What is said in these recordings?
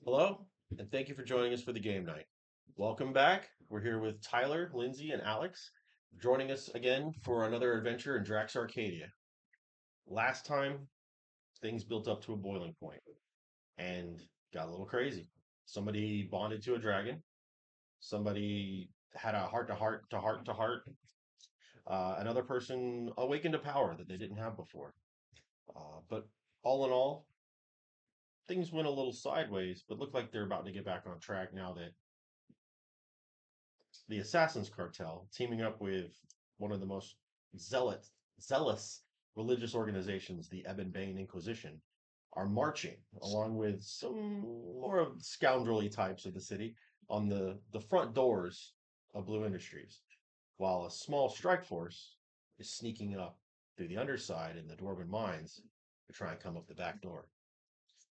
Hello, and thank you for joining us for the game night. Welcome back. We're here with Tyler, Lindsay, and Alex, joining us again for another adventure in Drax Arcadia. Last time, things built up to a boiling point and got a little crazy. Somebody bonded to a dragon. Somebody had a heart to heart to heart to heart. Another person awakened a power that they didn't have before. But all in all, things went a little sideways, but look like they're about to get back on track now that the Assassins Cartel, teaming up with one of the most zealous religious organizations, the Ebon Inquisition, are marching along with some more of scoundrelly types of the city on the front doors of B.L.U.E Industries, while a small strike force is sneaking up through the underside in the Dwarven mines to try and come up the back door.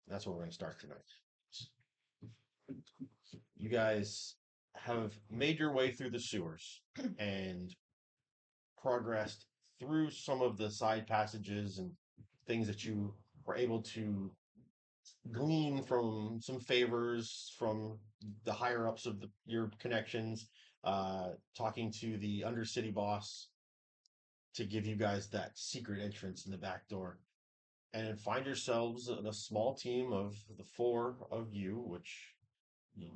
That's where we're going to start tonight. You guys have made your way through the sewers and progressed through some of the side passages and things that you were able to glean from some favors from the higher ups of your connections, talking to the Undercity boss to give you guys that secret entrance in the back door. And find yourselves in a small team of the four of you, which you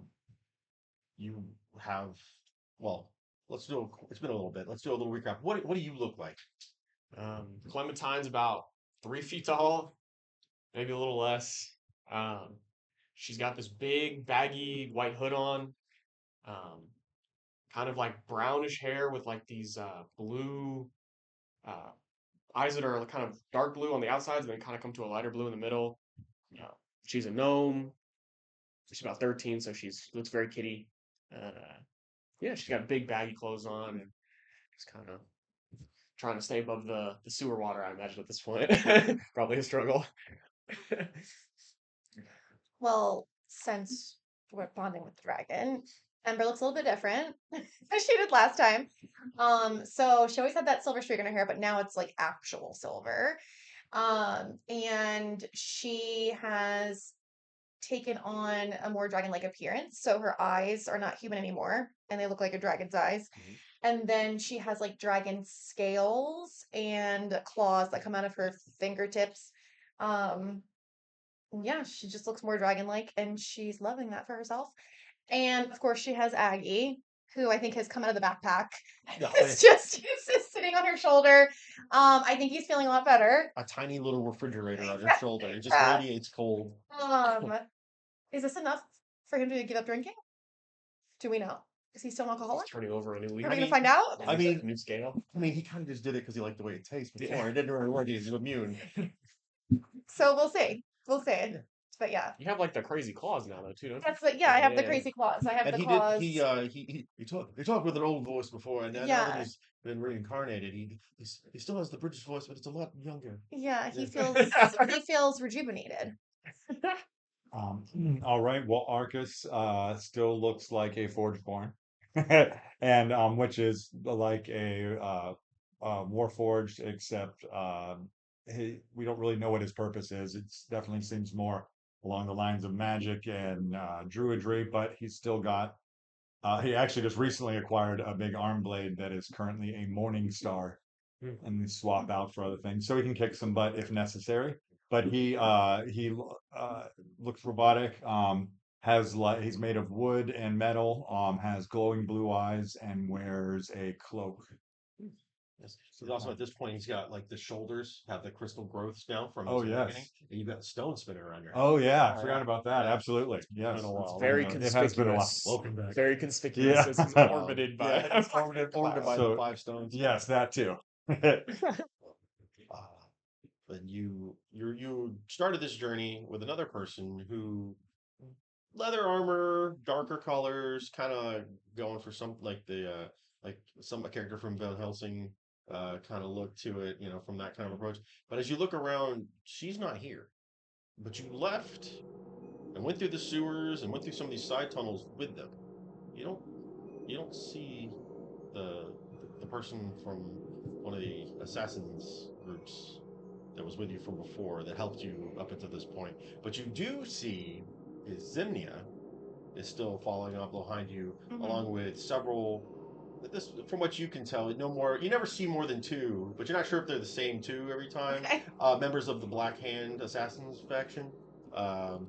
you have, well, it's been a little bit. Let's do a little recap. What do you look like? Clementine's about 3 feet tall, maybe a little less. Um, she's got this big, baggy white hood on, um, kind of like brownish hair with like these blue uh, eyes that are kind of dark blue on the outsides and then kind of come to a lighter blue in the middle. Uh, she's a gnome. She's about 13, so she looks very kitty. Uh, yeah, she's got big baggy clothes on and just kind of trying to stay above the sewer water, I imagine, at this point. Probably a struggle. Well, since we're bonding with the dragon, Ember looks a little bit different than she did last time. So she always had that silver streak in her hair, but now it's like actual silver. And she has taken on a more dragon-like appearance. So her eyes are not human anymore, and they look like a dragon's eyes. Mhm. And then she has like dragon scales and claws that come out of her fingertips. Um, yeah, she just looks more dragon-like, and she's loving that for herself. And of course, she has Aggie, who I think has come out of the backpack. No, It's just he's sitting on her shoulder. I think he's feeling a lot better. a tiny little refrigerator on her shoulder. It just Yeah. radiates cold. Um, is this enough for him to give up drinking? Do we know? Is he still an alcoholic? He's turning over a new leaf. Are we gonna find out? I mean, new scale. he kind of just did it because he liked the way it tastes before. Yeah. He didn't really want he's immune. So we'll see. We'll see. But yeah, You have like the crazy claws now, though, too, don't you? that's what. Yeah, I have the Yeah. crazy claws. I have And the he claws. did he talked with an old voice before, and now that Yeah. he's been reincarnated, he still has the British voice, but it's a lot younger. Yeah, he Yeah. feels rejuvenated. All right. Well, Arcus still looks like a Forgeborn, and which is like a Warforged, except we don't really know what his purpose is. It definitely seems more along the lines of magic and druidry, but he's still got. He actually just recently acquired a big arm blade that is currently a Morning Star, and we swap out for other things, so he can kick some butt if necessary. But he looks robotic. Has like he's made of wood and metal. Has glowing blue eyes and wears a cloak. Yes. So also at this point he's got like the shoulders have the crystal growths now from Oh his yes. awakening, and you've got a stone spinner around your head. Oh yeah, I Oh, forgot yeah. about that. Yeah. Absolutely. Yes. been a while. It's Very it has been a while. conspicuous. Welcome back. Very conspicuous Yeah. as he's orbited by. Yeah, it's orbited by So- the 5 stones. Yes, that too. But you started this journey with another person who leather armor, darker colors, kind of going for some like a character from Van Helsing kind of look to it, from that kind of approach. But as you look around, she's not here. But you left and went through the sewers and went through some of these side tunnels with them. You don't you don't see the person from one of the assassins groups that was with you from before that helped you up until this point. But you do see is Zimnia is still following up behind you, along with several. This, from what you can tell, no more. You never see more than two, but you're not sure if they're the same two every time. Okay. Members of the Black Hand Assassins faction, um,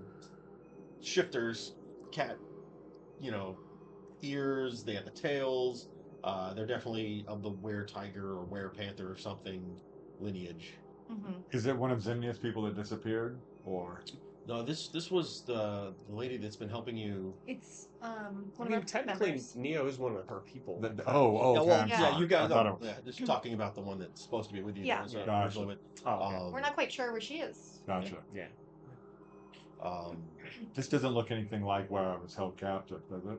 shifters, cat, you know, ears. They have the tails. They're definitely of the were tiger or were panther or something lineage. Is it one of Zinnia's people that disappeared, or No, this was the lady that's been helping you. It's I one mean, of our technically, members. Neo is one of her people. oh, Yeah, okay, well, I'm yeah, sorry. you guys I thought know. it was, Yeah, just talking about the one that's supposed to be with you. Yeah. That was Gotcha. originally with. Oh, okay. We're not quite sure where she is. gotcha. Yeah. Um, This doesn't look anything like where I was held captive, does it?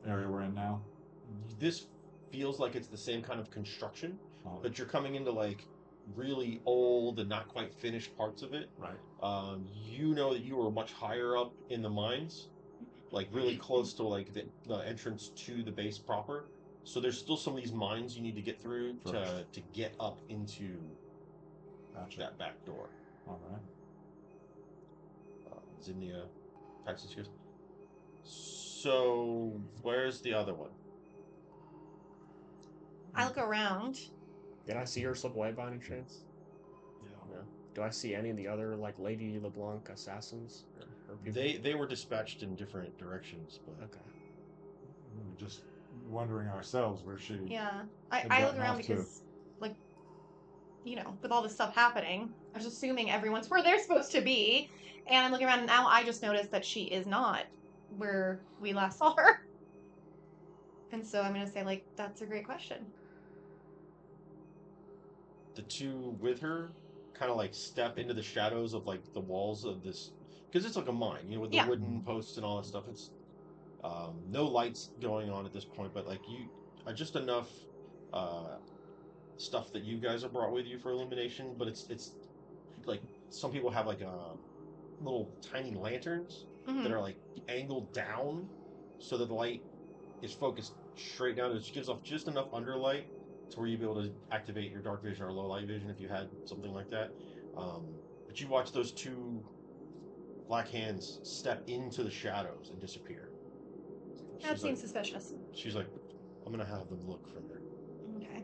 Area we're in now. this feels like it's the same kind of construction, Oh, but you're coming into like really old and not quite finished parts of it. right. You know that you were much higher up in the mines, like really close to like the entrance to the base proper. So there's still some of these mines you need to get through to get up into Gotcha. that back door. All right. Zinnia, Texas goes. So where's the other one? I look around. Did I see her slip away by any chance? No. Do I see any of the other like Lady LeBlanc assassins? Or her people? They were dispatched in different directions, but Okay. We were just wondering ourselves where she. Yeah. Had I look gotten around off to. because, like, with all this stuff happening, I was assuming everyone's where they're supposed to be. And I'm looking around, and now I just noticed that she is not where we last saw her. And so I'm going to say, like, that's a great question. the two with her kind of like step into the shadows of like the walls of this because it's like a mine, with the Yeah. wooden posts and all that stuff. It's no lights going on at this point, but like you just enough stuff that you guys have brought with you for illumination. But it's like some people have like little tiny lanterns that are like angled down so that the light is focused straight down. It gives off just enough underlight to where you'd be able to activate your dark vision or low light vision if you had something like that. But you watch those two black hands step into the shadows and disappear. That seems suspicious. She's like, I'm gonna have them look for her. Okay.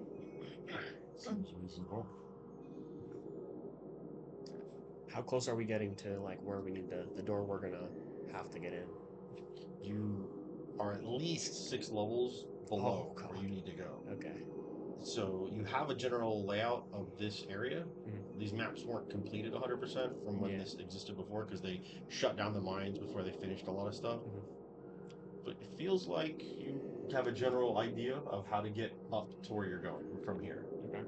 Seems reasonable. How close are we getting to like where we need the door we're gonna have to get in? You are at least 6 levels below where you need to go. Okay. So you have a general layout of this area. These maps weren't completed 100% from when this existed before because they shut down the mines before they finished a lot of stuff. But it feels like you have a general idea of how to get up to where you're going from here. Okay.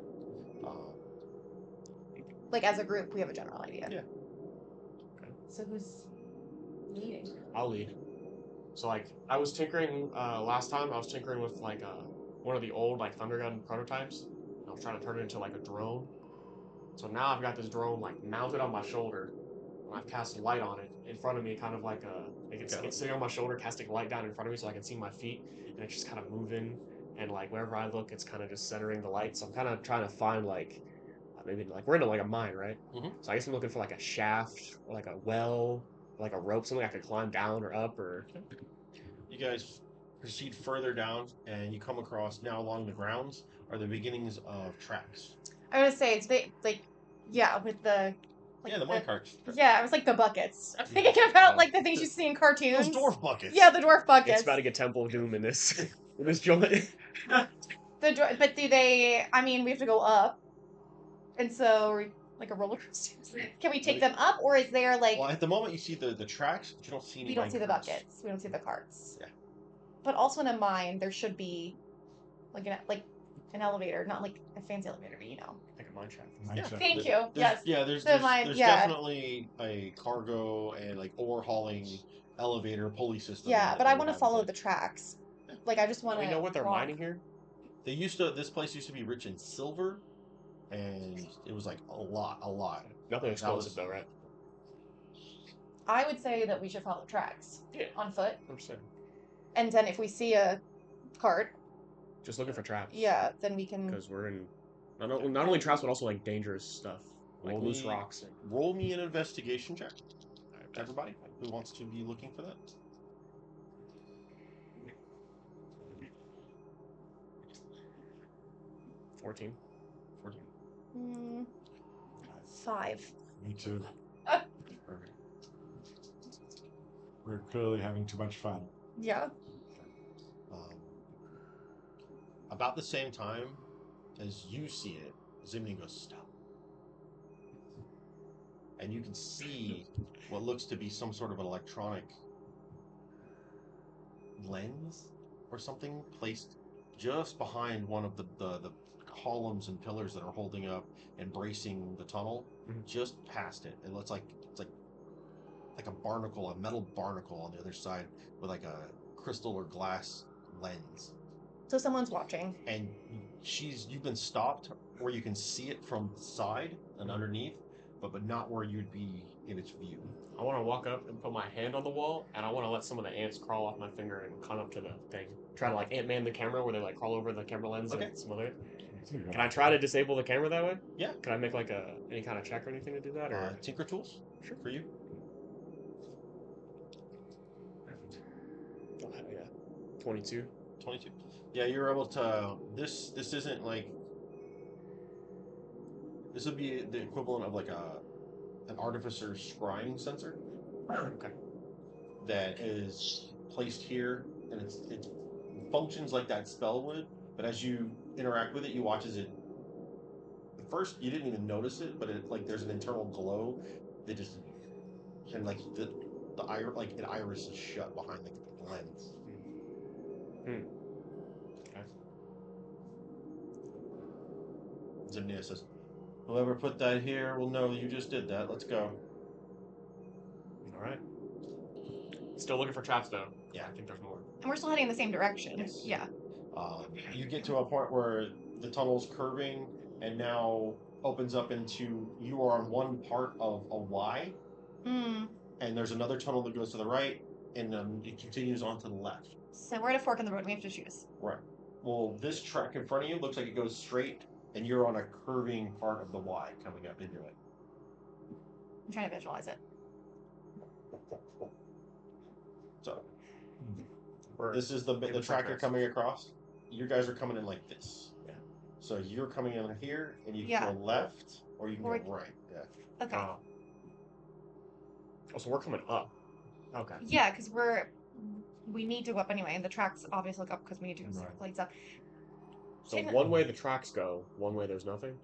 Like, as a group, we have a general idea. Yeah. Okay. So who's leading? I'll lead. So like I was tinkering last time. I was tinkering with like one of the old like Thunder Gun prototypes. I was trying to turn it into like a drone. So now I've got this drone like mounted on my shoulder. And I've cast light on it in front of me, kind of like it's sitting on my shoulder, casting light down in front of me so I can see my feet, and it's just kind of moving. And like wherever I look, it's kind of just centering the light. So I'm kind of trying to find like maybe like we're in like a mine, right? So I guess I'm looking for like a shaft or like a well, or like a rope, something I could climb down or up or. You guys proceed further down, and you come across now along the grounds are the beginnings of tracks. I would say it's with the. Like the minecarts. Yeah, it was like the buckets. I'm thinking about like the things you see in cartoons. Those dwarf buckets. Yeah, the dwarf buckets. It's about to get Temple of Doom in this in this joint. But do they? I mean, we have to go up, and so like a roller coaster. Can we take them up, or is there like? Well, at the moment you see the tracks, but you don't see any. We don't see the buckets. We don't see the carts. Yeah. But also in a mine, there should be like an elevator, not like a fancy elevator, but Like a mine shaft. Yeah. Thank you. Yes. Yeah, there's definitely a cargo and like ore hauling elevator pulley system. Yeah, but I want to follow the tracks. Like I just want to. We know what they're mining here. This place used to be rich in silver, and it was like a lot. Nothing explosive though, right? I would say that we should follow tracks. Yeah. On foot. 100%. And then if we see a cart. Just looking for traps. Yeah, then we can. Because we're in not only traps but also like dangerous stuff like loose rocks. Roll me an investigation check. Everybody who wants to be looking for that. 14. 14. 5. Me too. Perfect. We're clearly having too much fun. Yeah. About the same time as you see it, Zimni goes, stop. And you can see what looks to be some sort of an electronic lens or something placed just behind one of the columns and pillars that are holding up and bracing the tunnel, just past it. It looks like it's like a barnacle, a metal barnacle on the other side with like a crystal or glass lens. So someone's watching. And you've been stopped where you can see it from the side and underneath, but not where you'd be in its view. I want to walk up and put my hand on the wall, and I want to let some of the ants crawl off my finger and climb up to the thing. Try to like Ant-Man the camera, where they like crawl over the camera lens Okay. and smother it. Can I try to disable the camera that way? Yeah. Can I make like any kind of check or anything to do that? Or Tinker tools? Sure. For you? Oh, yeah. 22. 22. Yeah, you're able to. This isn't like. This would be the equivalent of like an artificer's scrying sensor. Okay. That is placed here, and it functions like that spell would. But as you interact with it, you watch as it. At first, you didn't even notice it, but it like there's an internal glow that just and like the an iris is shut behind the lens. Okay. Zimnia says, "Whoever put that here will know you just did that. Let's go." All right. Still looking for traps though. Yeah. I think there's more. And we're still heading in the same direction. Yes. Yeah. You get to a point where the tunnel's curving and now opens up into you are on one part of a Y, and there's another tunnel that goes to the right, and it continues on to the left. So we're at a fork in the road. We have to choose. Right. Well, this track in front of you looks like it goes straight, and you're on a curving part of the Y coming up into it. I'm trying to visualize it. So, this is the track you're coming across. You guys are coming in like this. Yeah. So you're coming in here, and you can go left, or you can go right. Yeah. Okay. Oh, so we're coming up. Okay. Yeah, because we need to go up anyway, and the tracks obviously look up because we need to go lights up. So one way the tracks go, one way there's nothing?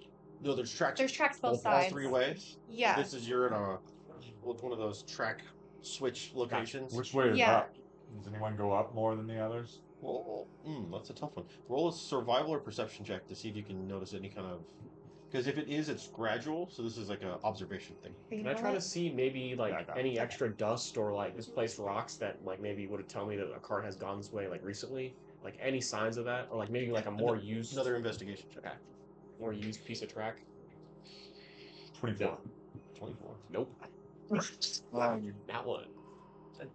No, there's tracks. There's tracks both sides. All three ways. Yeah. This is you're in one of those track switch locations. Which way is up? Does anyone go up more than the others? Well, that's a tough one. Roll a survival or perception check to see if you can notice any kind of. Because if it is, it's gradual. So this is like an observation thing. Can I try to see maybe like any extra dust or like misplaced rocks that like maybe would tell me that a cart has gone this way like recently? Like any signs of that, or like maybe like a more used another investigation check. Okay. More used piece of track. 24. No. 24. Nope. That one.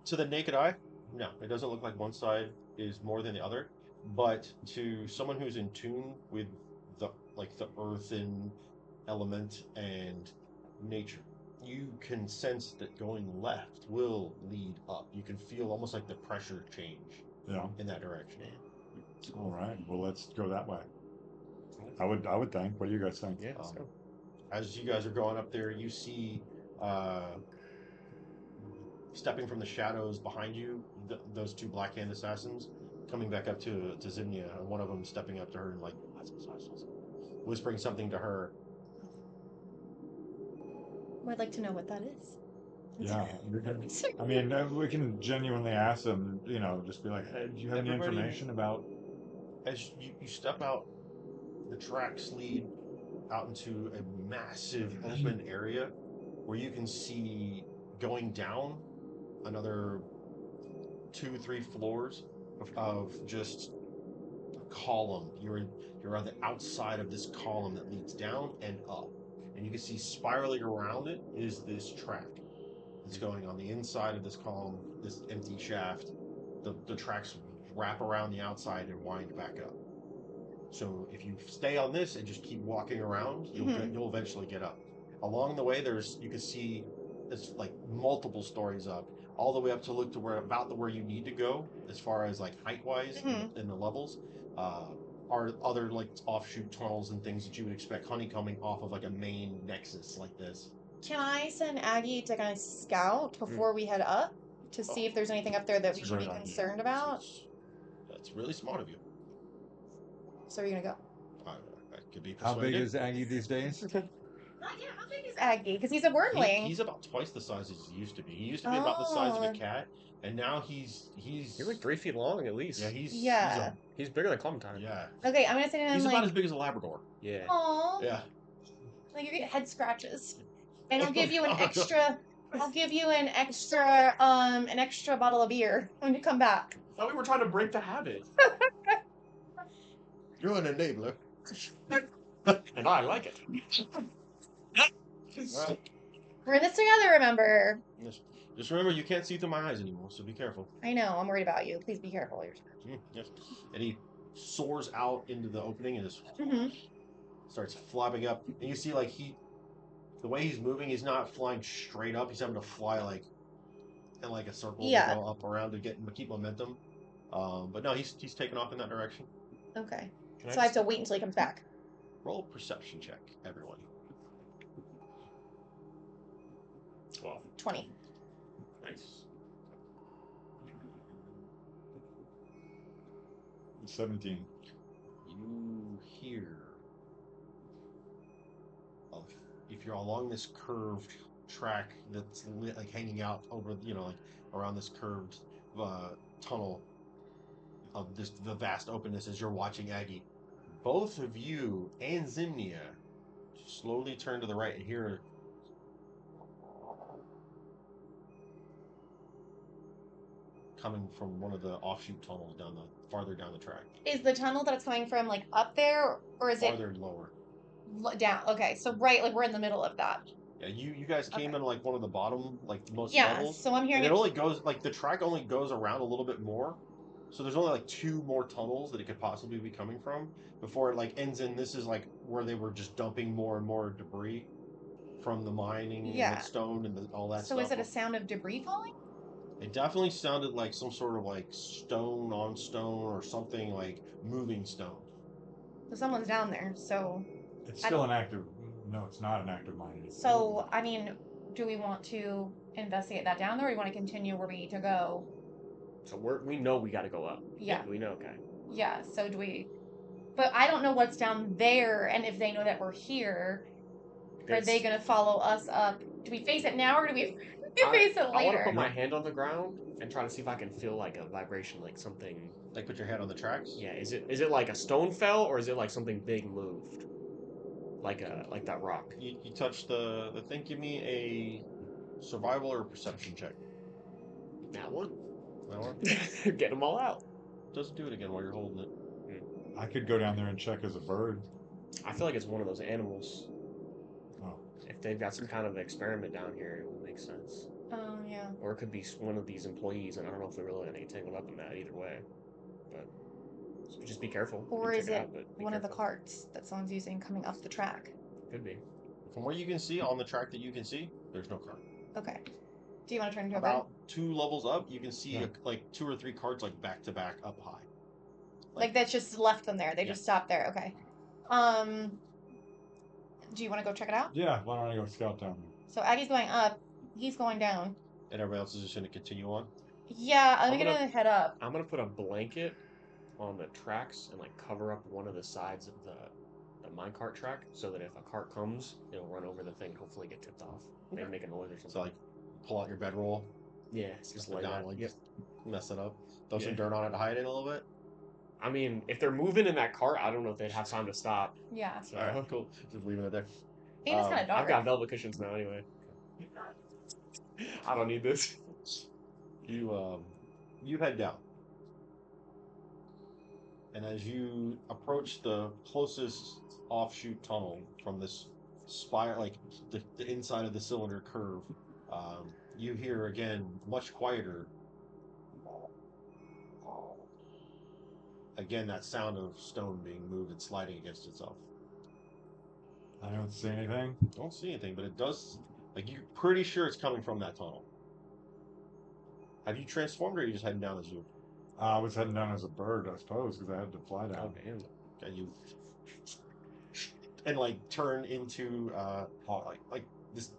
To the naked eye, no, it doesn't look like one side is more than the other. But to someone who's in tune with the earthen element and nature, you can sense that going left will lead up. You can feel almost like the pressure change. Yeah. In that direction. All right. Well, let's go that way. I would think. What do you guys think? Yeah. Let's go. As you guys are going up there, you see stepping from the shadows behind you, those two Blackhand assassins coming back up to Zimnia, and one of them stepping up to her and like whispering something to her. I'd like to know what that is. Yeah. I mean, we can genuinely ask them, just be like, hey, do you have any information about... As you step out, the tracks lead out into a massive open area where you can see going down another 2-3 floors of just a column. You're on the outside of this column that leads down and up, and you can see spiraling around it is this track. It's going on the inside of this column, this empty shaft. The tracks wrap around the outside and wind back up. So if you stay on this and just keep walking around, you'll eventually get up. Along the way, you can see it's like multiple stories up, all the way up to look to where you need to go as far as like height wise in the levels. Uh, are other like offshoot tunnels and things that you would expect honeycombing off of like a main nexus like this. Can I send Aggie to kind of scout before we head up to see if there's anything up there that That's we a should be great idea. concerned about? That's really smart of you. So are you gonna go? I could be How big persuaded. is Aggie these days? Yeah, how big is Aggie? Because he's a wormling. He's about twice the size as he used to be. He used to be about the size of a Oh. cat, and now he's He's like 3 feet long at least. yeah he's Yeah. He's bigger than Clementine. yeah Okay, I'm gonna say to him he's like, about as big as a Labrador. Yeah. "Aw, Yeah. like you get head scratches," and I'll Oh, give you an God. extra. I'll give you an extra bottle of beer when you come back. I thought we were trying to break the habit. You're an enabler. And I like it. Well, We're in this together, remember? just remember, you can't see through my eyes anymore, so be careful. I know. I'm worried about you. Please be careful. Yes. And he soars out into the opening and just Mm-hmm. starts flopping up. And you see, like the way he's moving, he's not flying straight up. He's having to fly like in like a circle Yeah. to go up around to keep momentum. But no, he's taking off in that direction. Okay. Can So I have to wait until he comes back. Roll a perception check, everyone. 12. 20. Nice. 17. You hear if you're along this curved track that's like hanging out over like around this curved tunnel of the vast openness as you're watching Aggie, both of you and Zimnia slowly turn to the right and hear coming from one of the offshoot tunnels farther down the track. Is the tunnel that it's coming from like up there, or is Farther lower. it down? Okay, so right, like we're in the middle of that. Yeah, you guys came Okay. in like one of the bottom, like most Yeah, levels. so I'm hearing And it it. only goes like the track only goes around a little bit more. So there's only like 2 more tunnels that it could possibly be coming from before it like ends in this is like where they were just dumping more and more debris from the mining and Yeah. the stone and all that So stuff. is it a sound of debris falling? It definitely sounded like some sort of like stone on stone or something like moving stone. So someone's down there. So It's I still don't- an active. No, it's not an active mine. So I mean, do we want to investigate that down there, or do we want to continue where we need to go? So we know we got to go up. Yeah. We know, okay. Yeah. So do we? But I don't know what's down there, and if they know that we're here, are they gonna follow us up? Do we face it now, or do we face it I want to later? put my hand on the ground and try to see if I can feel like a vibration, like something. Like put your hand on the tracks. Yeah, is it like a stone fell or is it like something big moved? Like that rock. You touch the thing. Give me a survival or perception check. That one. That one. Get them all out. Doesn't do it again while you're holding it. I could go down there and check as a bird. I feel like it's one of those animals. Oh. If they've got some kind of experiment down here, it would make sense. Oh yeah. Or it could be one of these employees, and I don't know if they're really gonna get tangled up in that either way. But just be careful. Or and is check it out, but be one of the careful. carts that someone's using coming up the track? Could be. From where you can see on the track that you can see, there's no car. Okay. Do you want to turn into a About 2 levels up, you can see Yeah. like 2 or 3 carts like back to back up high. Like that's just left them there. They Yeah. just stopped there. Okay. Do you want to go check it out? Yeah, why don't I go scout down there? So Aggie's going up. He's going down. And everybody else is just going to continue on. Yeah, I'm I'm gonna gonna- head up. I'm gonna put a blanket on the tracks and like cover up one of the sides of the minecart track so that if a cart comes, it'll run over the thing, hopefully get tipped off. Maybe make a noise or something. So like pull out your bedroll, yeah, just stuff it lay down, that. like Yep. mess it up. Throw some Yeah. dirt on it to hide it a little bit. I mean, if they're moving in that cart, I don't know if they'd have time to stop. Yeah. So Alright, cool. Just leaving it there. And it's kind of dark. I've got velvet cushions now anyway. I don't need this. You head down. And as you approach the closest offshoot tunnel from this spire, like the inside of the cylinder curve, you hear again, much quieter, again that sound of stone being moved and sliding against itself. I don't see anything. You don't see anything, but it does. Like you're pretty sure it's coming from that tunnel. Have you transformed, or are you just heading down as you? I was heading down as a bird, I suppose, because I had to fly Oh down. damn. And you and like turn into like this.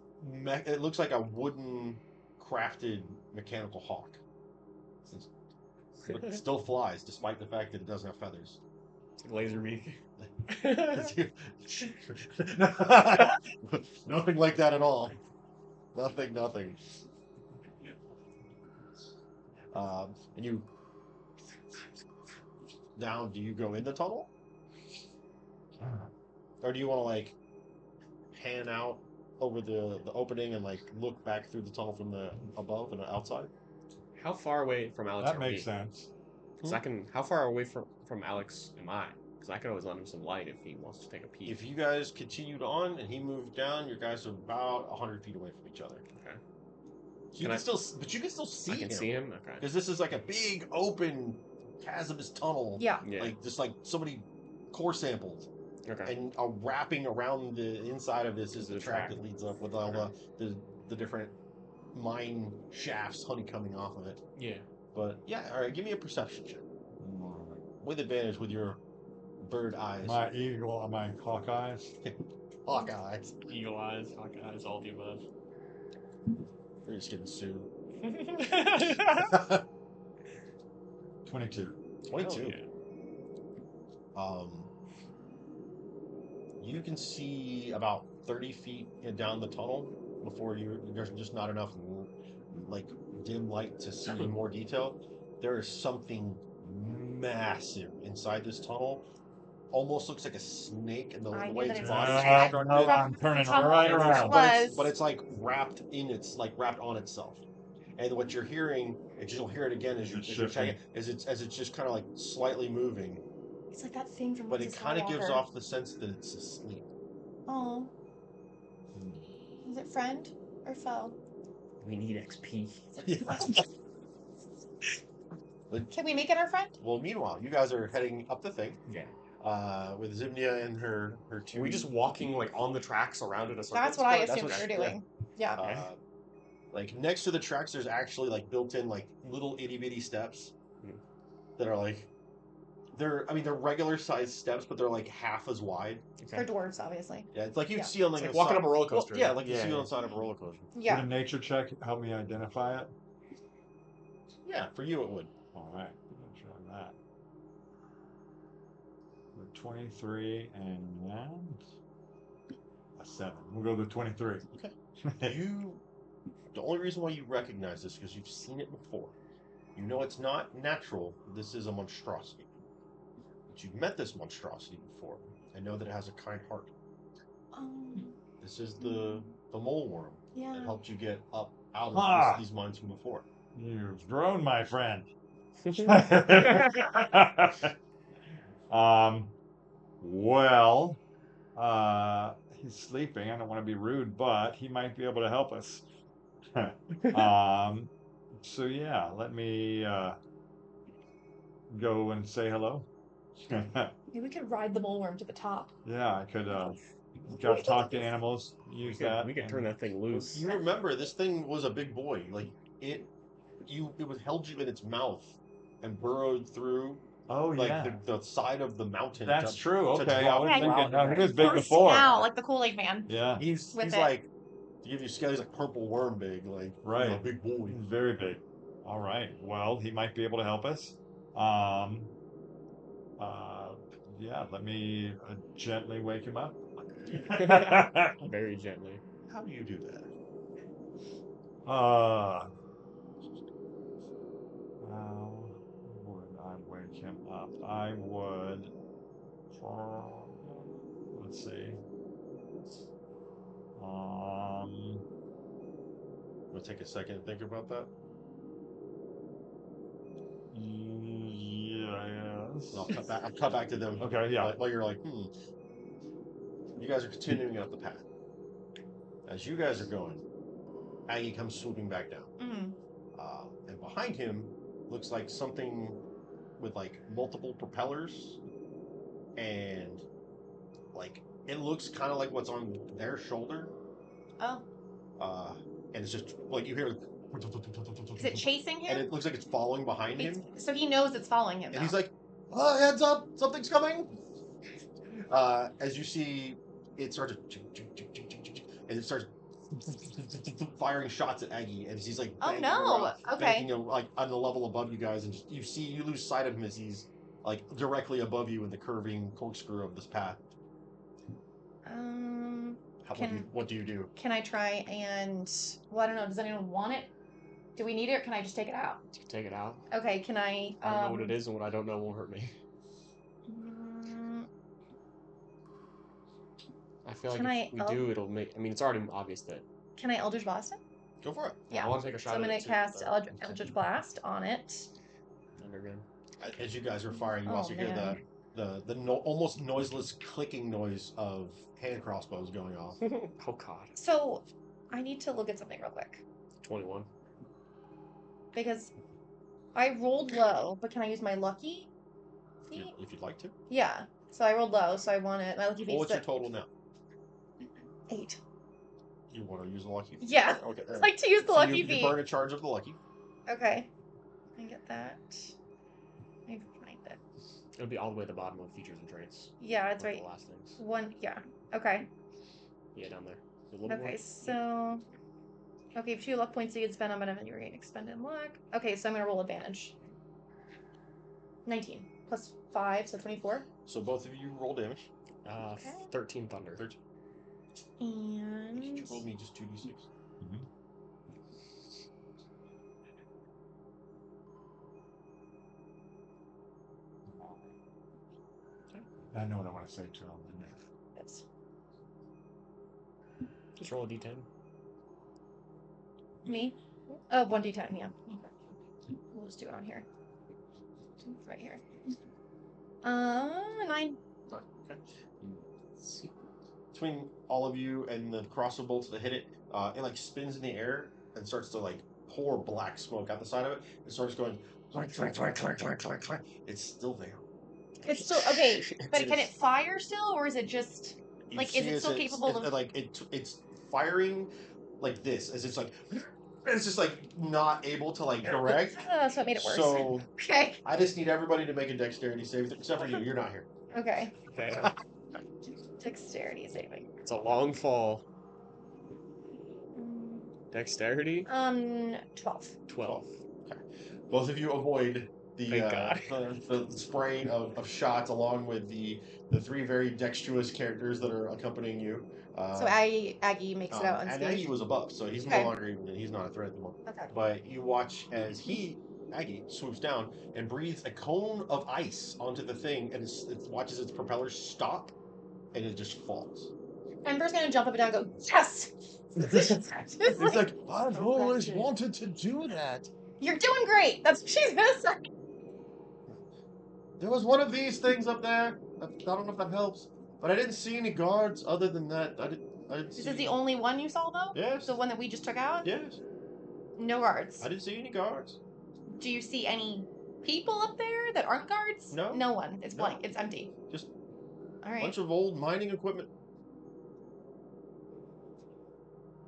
It looks like a wooden crafted mechanical hawk. But it still flies, despite the fact that it doesn't have feathers. It's like laser beak. Nothing like that at all. Nothing. And you now, do you go in the tunnel, or do you want to like pan out over the opening and like look back through the tunnel from the above and the outside? How far away from Alex That are makes we? sense. 'Cause I can. How far away from Alex am I? Because I can always lend him some light if he wants to take a peek. If you guys continued on and he moved down, your guys are about 100 feet away from each other. Okay. You can still, but you can still see I can him. see him. Okay. Because this is like a big open chasmous tunnel. Yeah. Yeah. Like just like so many core samples. Okay. And wrapping around the inside of this is the track that leads up with all the different mine shafts honeycombing off of it. Yeah. But yeah, all right, give me a perception check with advantage with your bird eyes. My eagle, my hawk eyes. Hawk eyes. Eagle eyes, hawk eyes, all the above. You're just getting sued. 22. 22. Oh, You can see about 30 feet down the tunnel before there's just not enough like dim light to see in more detail. There is something massive inside this tunnel. Almost looks like a snake, and the I knew way that its it was body a is snake. constructed. I'm turning Tunnel right was- around. But it's like wrapped in its like wrapped on itself. And what you're hearing, and you'll hear it again as you're checking, is it's just kind of like slightly moving. It's like that thing from But it Princess kind of gives Skywalker. off the sense that it's asleep. Oh. Is it friend or foe? we need XP. Can we make it our friend? Well, meanwhile, you guys are heading up the thing. Yeah. With Zimnia and her two. Are we just walking like on the tracks around it? That's what I That's assumed what we were doing. Yeah. Like next to the tracks, there's actually like built-in like little itty bitty steps that are like they're regular sized steps, but they're like half as wide. For dwarves, obviously. Yeah, it's like you'd Yeah. see on It's like like walking side- up a roller coaster. Well, yeah, like you Yeah, see yeah. on the side of a roller coaster. Yeah. Would a nature check help me identify it? Yeah, for you it would. All right. Try that. With 23 and a 7. We'll go with 23. The only reason why you recognize this is because you've seen it before. You know it's not natural. This is a monstrosity. But you've met this monstrosity before. I know that it has a kind heart. This is the mole worm that helped you get up out of these mines from before. You've grown, my friend. Well, he's sleeping. I don't want to be rude, but he might be able to help us. So yeah, let me go and say hello. Maybe we could ride the bullworm to the top. Yeah, I could got talk to animals, use that. We could turn that thing loose. You remember this thing was a big boy. Like it was held you in its mouth and burrowed through. Oh like yeah, the side of the mountain. that's true. Okay, I drop was it thinking out. no, he was big Bursting before. out like the Kool-Aid Man. Yeah, He's With it. like, to give you scale, he's like purple worm big, like right, a big boy. very big. All right, well, he might be able to help us. Yeah, let me gently wake him up. Very gently. How do you do that? How would I wake him up? I would. Let's see. We'll take a second to think about that. Yes. I'll cut back to them. Okay, yeah. While you're like, You guys are continuing up the path. As you guys are going, Aggie comes swooping back down. And behind him looks like something with like multiple propellers and like it looks kind of like what's on their shoulder. Oh, And it's just like you hear, is it chasing and him? it looks like it's following behind him. So he knows it's following him. And he's though. like, "Oh, heads up, something's coming!" As you see, it starts and it starts firing shots at Aggie, and he's like, Oh banking no! around, Okay. banking like on the level above you guys, and you lose sight of him as he's like directly above you in the curving corkscrew of this path. What do you do? Can I try and? Well, I don't know. Does anyone want it? Do we need it, or can I just take it out? You can take it out. Okay. Can I? I don't know what it is, and what I don't know won't hurt me. I feel like if we do, it'll make. I mean, it's already obvious that. Can I Eldritch Blast it? Go for it. Yeah. I want to take a shot. So I'm at gonna it too, cast but- Eldritch Blast on it. Underground. As you guys are firing, you Oh, also hear man. the almost noiseless clicking noise of hand crossbows going off. Oh God. So I need to look at something real quick 21. because I rolled low, but can I use my lucky feat? If you'd like to. Yeah. So I rolled low, so I want it. My lucky feat. What's your total now? 8. You want to use the lucky? Yeah. Okay. I'd like to use the So lucky you feat. burn a charge of the lucky. Okay. I get that. Let me find it. It'll be all the way at the bottom of features and traits. Yeah, that's Like right. The last things. One. Yeah. Okay. Yeah, down there. A little bit Okay. more. So. Okay, if 2 luck points you get spent, I'm gonna regain expended luck. Okay, so I'm gonna roll advantage. 19 plus 5, so 24. So both of you roll damage. Okay. 13 thunder. 13. And You roll me just 2d6. I know what I want to say to him. Yes. Just roll a d10. Me? Oh, 1d10, yeah. We'll just do it on here. Right here. 9. Okay. Between all of you and the crossbow bolts that hit it, it like spins in the air and starts to like pour black smoke out the side of it. It starts going clank, clank, clank, clank, clank, clank, clank. It's still there. It's still okay, but can it fire still, or is it just You like see is it still capable of? like it's firing like this as it's like it's just like not able to like direct. So it made it worse. So Okay. I just need everybody to make a dexterity save, except for you. You're not here. Okay. Okay. Dexterity saving. It's a long fall. Dexterity? 12. 12. Okay. Both of you avoid Thank God. the spraying of shots, along with the 3 very dexterous characters that are accompanying you. So Aggie makes it out And unscathed. Aggie was a buff, so he's Okay. no longer even. He's not a threat anymore. Okay. But you watch as Aggie, swoops down and breathes a cone of ice onto the thing, and it watches its propellers stop, and it just falls. Ember's gonna jump up and down and go, yes! It's like, I've always wanted to do that. You're doing great! That's what she's gonna say. There was one of these things up there. I don't know if that helps, but I didn't see any guards other than that. I didn't This see... is the only one you saw, though? Yes. The one that we just took out? Yes. No guards. I didn't see any guards. Do you see any people up there that aren't guards? No. No one. It's No. blank. It's empty. Just All a right. bunch of old mining equipment.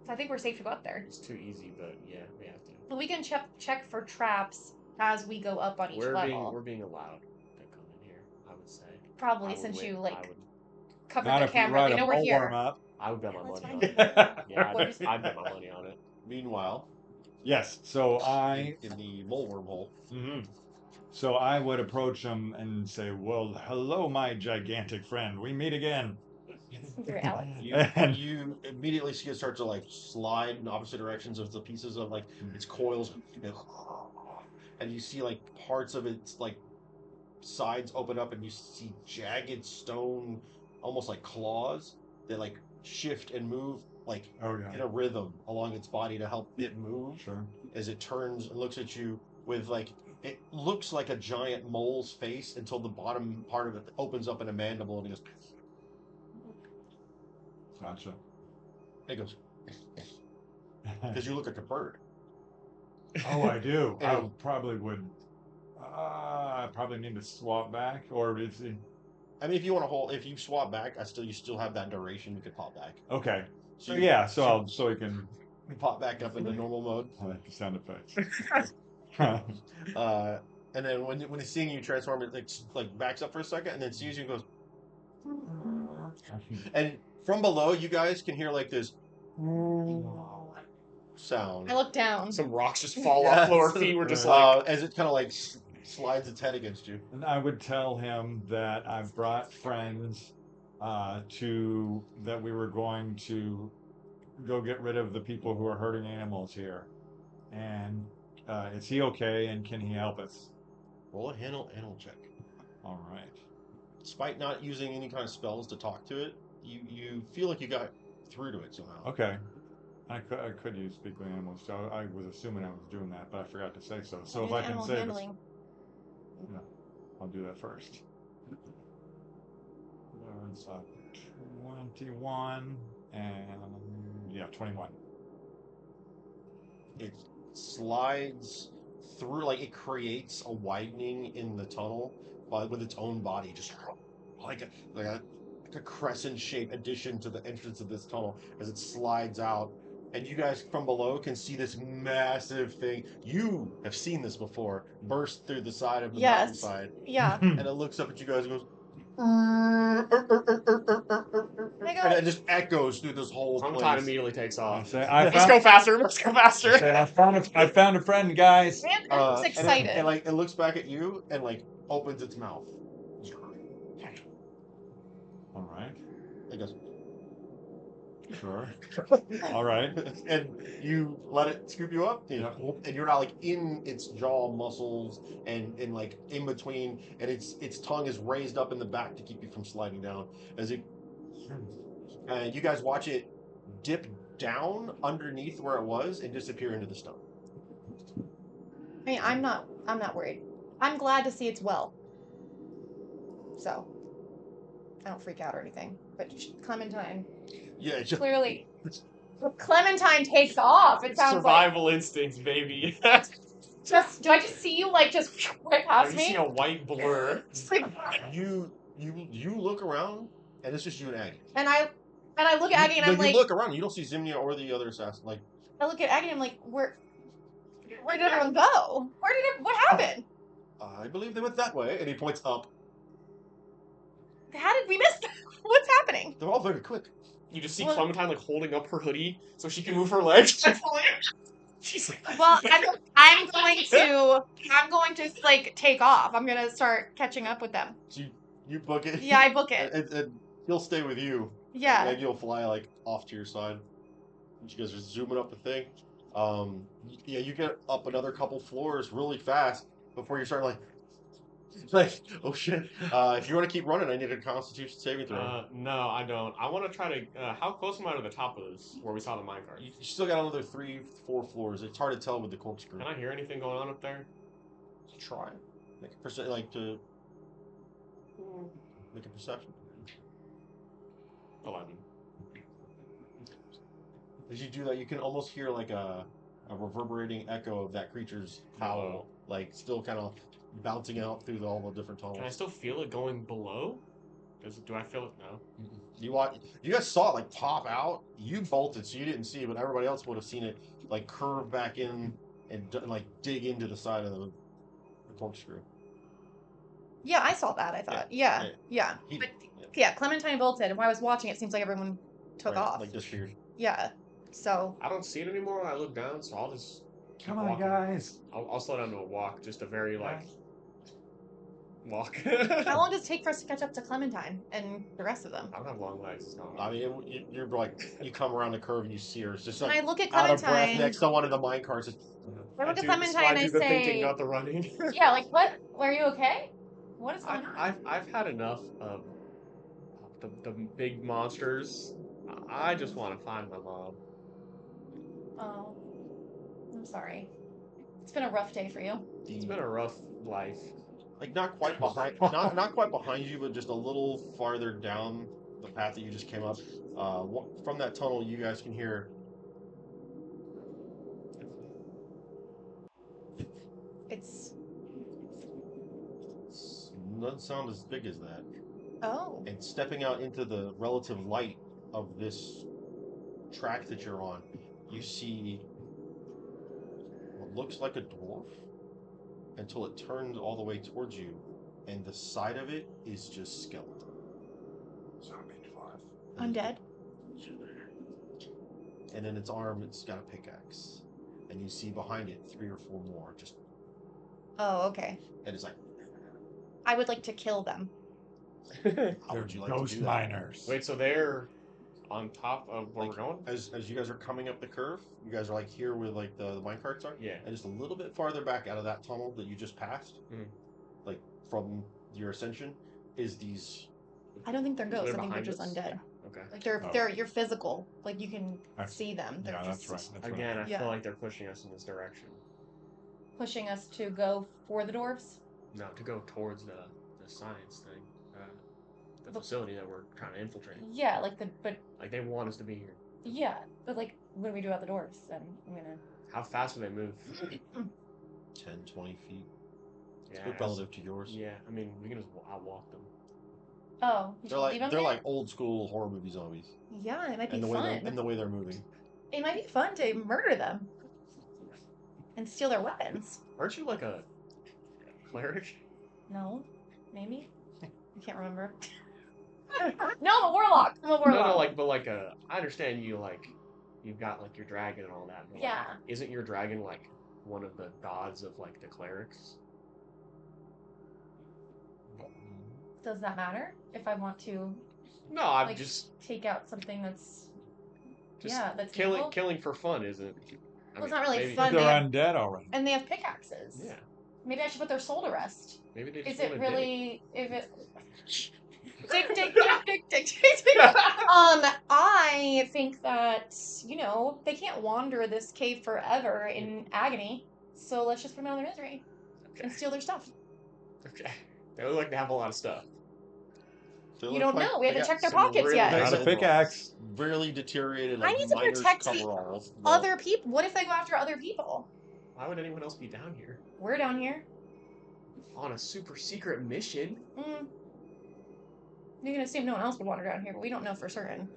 So I think we're safe to go up there. It's too easy, but yeah, we have to. But we can check for traps as we go up on each level. We're being allowed to come in here, I would say. Probably I would since wait- you I like would, covered Not the if you camera. ride They a know we're pole here. worm up. I would bet my That's money fine. on it. Yeah, What is- I'd bet my money on it. Meanwhile, Yes, so I in the mole wormhole, so I would approach him and say, "Well, hello, my gigantic friend. We meet again." You're Alex. you immediately see it start to like slide in opposite directions of the pieces of like its coils, and you see like parts of its like sides open up, and you see jagged stone, almost like claws that like shift and move like Oh in yeah, a rhythm along its body to help it move sure. as it turns and looks at you with like it looks like a giant mole's face until the bottom part of it opens up in a mandible, and it goes. Gotcha. It goes because you look like a bird. Oh, I do. I And- probably would. I probably need to swap back, or is he? I mean, if you want to hold, if you swap back, you still have that duration. You could pop back. Okay. So So yeah, so we can pop back up into normal mode. I like the sound effects. And then when it's seeing you transform, it like backs up for a second, and then sees you and goes. And from below, you guys can hear like this sound. I look down. Some rocks just fall off lower feet. We're just like, as it kind of like slides its head against you. And I would tell him that I've brought friends to that we were going to go get rid of the people who are hurting animals here. And is he okay? And can he help us? Roll a handle animal check. All right. Despite not using any kind of spells to talk to it, you feel like you got through to it somehow. Okay. I could use speak with animals, so I was assuming I was doing that, but I forgot to say so. So if I can animal say this, handling. no, I'll do that first. It's 21 and yeah, 21. It slides through, like it creates a widening in the tunnel with its own body, just like a crescent shaped addition to the entrance of this tunnel as it slides out. And you guys from below can see this massive thing. You have seen this before, burst through the side of the mountainside. Yeah. And it looks up at you guys and goes, and it just echoes through this whole Clementine place. immediately takes I off. say, Let's go faster. Let's go faster. I found a friend, guys. It's excited. And like it looks back at you and like opens its mouth. All right. It goes, Sure. All right. and you let it scoop you up, Yeah. and you're not like in its jaw muscles and like in between, and its tongue is raised up in the back to keep you from sliding down. As it, and you guys watch it dip down underneath where it was and disappear into the stone. I mean, I'm not worried. I'm glad to see it's well. So, I don't freak out or anything. But Clementine, Yeah, just, clearly, Clementine takes off. It sounds Survival instincts, baby. like do I just see you like just right past You me? see a white blur. It's like, you look around and it's just you and Aggie. and I look at Aggie and I'm you like, look around, you don't see Zimnia or the other assassin. Like, I look at Aggie and I'm like, where did everyone go? What happened? I believe they went that way, and he points up. How did we miss that? What's happening? They're all very quick. You just see Well- Clementine like holding up her hoodie so she can move her legs. She's like, Well, I'm going to like take off. I'm gonna start catching up with them. So you book it. Yeah, I book it. And he'll stay with you. Yeah. Aggie will fly like off to your side. You guys are zooming up the thing. Yeah, you get up another couple floors really fast before you start like, oh shit. If you want to keep running, I need a Constitution saving throw. no, I don't. I want to try to. How close am I to the top of this, where we saw the minecart? You still got another 3-4 floors. It's hard to tell with the corkscrew. Can I hear anything going on up there? Try. Make a perception. 11. As you do that, you can almost hear like a reverberating echo of that creature's howl, like still kind of bouncing out through all the different tunnels. Can I still feel it going below? Do I feel it now? You guys saw it like pop out. You bolted, so you didn't see it, but everybody else would have seen it like curve back in and like dig into the side of the corkscrew. Yeah, I saw that. I thought. Yeah. But yeah, Clementine bolted, and when I was watching, it seems like everyone took off. Like disappeared. Yeah. So. I don't see it anymore when I look down, so I'll just keep Come on, walking. guys. I'll slow down to a walk, just a very like walk. How long does it take for us to catch up to Clementine and the rest of them? I don't have long legs. It's not. I mean, you're like you come around the curve and you see her. It's just And like I look at out of breath Clementine. next to one of the mine carts. I look at do Clementine and I the thinking, say, not the running. "Yeah, like what? Are you okay? What is going on?" I've had enough of the big monsters. I just want to find my mom. Oh, I'm sorry. It's been a rough day for you. It's been a rough life. Like not quite behind, not quite behind you, but just a little farther down the path that you just came up. From that tunnel, you guys can hear. It's Doesn't sound as big as that. Oh. And stepping out into the relative light of this track that you're on, you see what looks like a dwarf until it turns all the way towards you, and the side of it is just skeleton. Zombie dwarf. Undead. And in its arm, it's got a pickaxe. And you see behind it 3 or 4 more. Just, Oh, okay. and it's like, I would like to kill them. how They're would you like to ghost do that? miners. Wait, so they're on top of where Like, we're going? As you guys are coming up the curve, you guys are like here where like the mine carts are. Yeah. And just a little bit farther back out of that tunnel that you just passed, like from your ascension, is these. I don't think they're So ghosts. they're I think they're behind just us? undead. Okay. Like you're physical. Like you can That's- see them. They're Yeah, just that's right. That's Again, I Yeah. feel like they're pushing us in this direction. pushing us to go for the dwarves. No, to go towards the science thing. The The- facility that we're trying to infiltrate. Yeah, Like, they want us to be here. yeah, but like what do we do about the dwarves? Then I'm gonna. How fast do they move? 10, 20 feet. Yeah, It's relative to yours. Yeah, I mean, we can just outwalk them. Oh, you They're should leave them they're there? like old school horror movie zombies. Yeah, it might be And the fun. way they're moving. It might be fun to murder them and steal their weapons. Aren't you like a cleric? No, maybe. I can't remember. No, I'm a warlock. I'm a warlock. No, but I understand you, you've got, your dragon and all that. But, Yeah. Isn't your dragon, one of the gods of, the clerics? Does that matter if I want to No, I'm Like, just take out something that's Just that's killing evil? killing for fun, isn't? Well, it's not really maybe, fun. They're They have- undead already. and they have pickaxes. Yeah, Maybe I should put their soul to rest. maybe they just Is it wanna really if it Dick. I think that, they can't wander this cave forever in agony. So let's just put them out of their misery dig. and steal their stuff. Okay. They look like they have a lot of stuff. They You look don't like know. We they haven't got checked their some pockets really yet. nice Got a pickaxe. Really deteriorated, I like need to miner's protect coveralls. Other people. What if they go after other people? Why would anyone else be down here We're down here. on a super secret mission? You can assume no one else would wander down here, but we don't know for certain.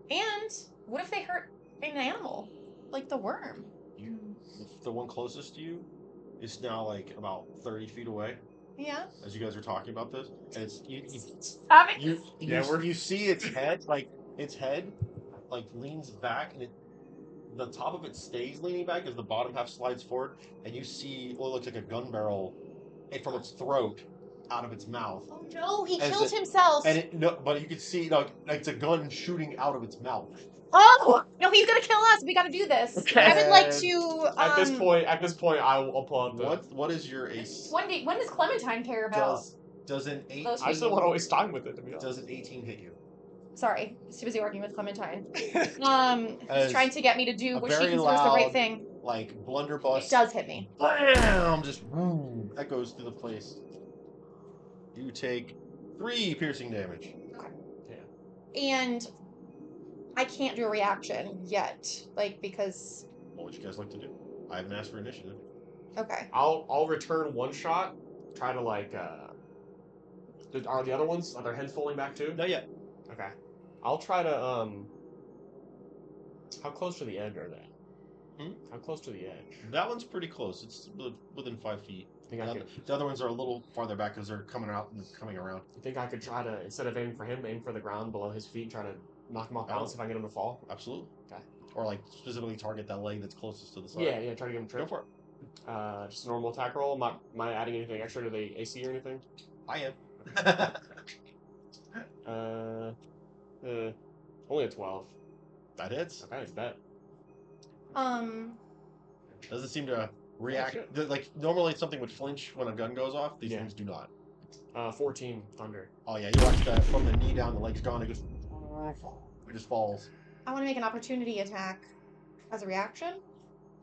And what if they hurt an animal, like the worm? The one closest to you is now like about 30 feet away. Yeah. As you guys are talking about this, and it's Having you see its head like leans back, and the top of it stays leaning back as the bottom half slides forward, and you see what looks like a gun barrel from its throat out of its mouth. Oh no, he As killed it- himself. But you can see like it's a gun shooting out of its mouth. Oh no, he's gonna kill us. We gotta do this. Okay. I would like to. At this point, I will pull out the. What is your ace? When does Clementine care about? Does an 18 Those I just don't want to waste time with it, to be honest. does an 18 hit you? Sorry, he's too busy working with Clementine. As He's trying to get me to do a what she very considers the right loud- thing. Like blunderbuss. It does hit me. Bam! Just boom, echoes through the place. You take 3 piercing damage. And I can't do a reaction yet, because What would you guys like to do? I haven't asked for initiative. okay. I'll return one shot. Try to Are the other ones? Are their heads falling back too? Not yet. Okay. I'll try to How close to the edge are they? How close to the edge? That one's pretty close. It's within 5 feet. I think I could. The other ones are a little farther back because they're coming out and coming around. You think I could try to, instead of aiming for him, aim for the ground below his feet, try to knock him off balance if I get him to fall? Absolutely. Okay. Or like specifically target that leg that's closest to the side. Yeah, try to get him Go tripped. for it. Just a normal attack roll. Am I adding anything extra to the AC or anything? I am. Only a 12. That hits. Okay, it's bet. Doesn't seem to react. shit. Like normally something would flinch when a gun goes off. These Yeah. things do not. 14 thunder. Oh yeah, you watch that from the knee down, the leg's gone. It just falls. I want to make an opportunity attack as a reaction.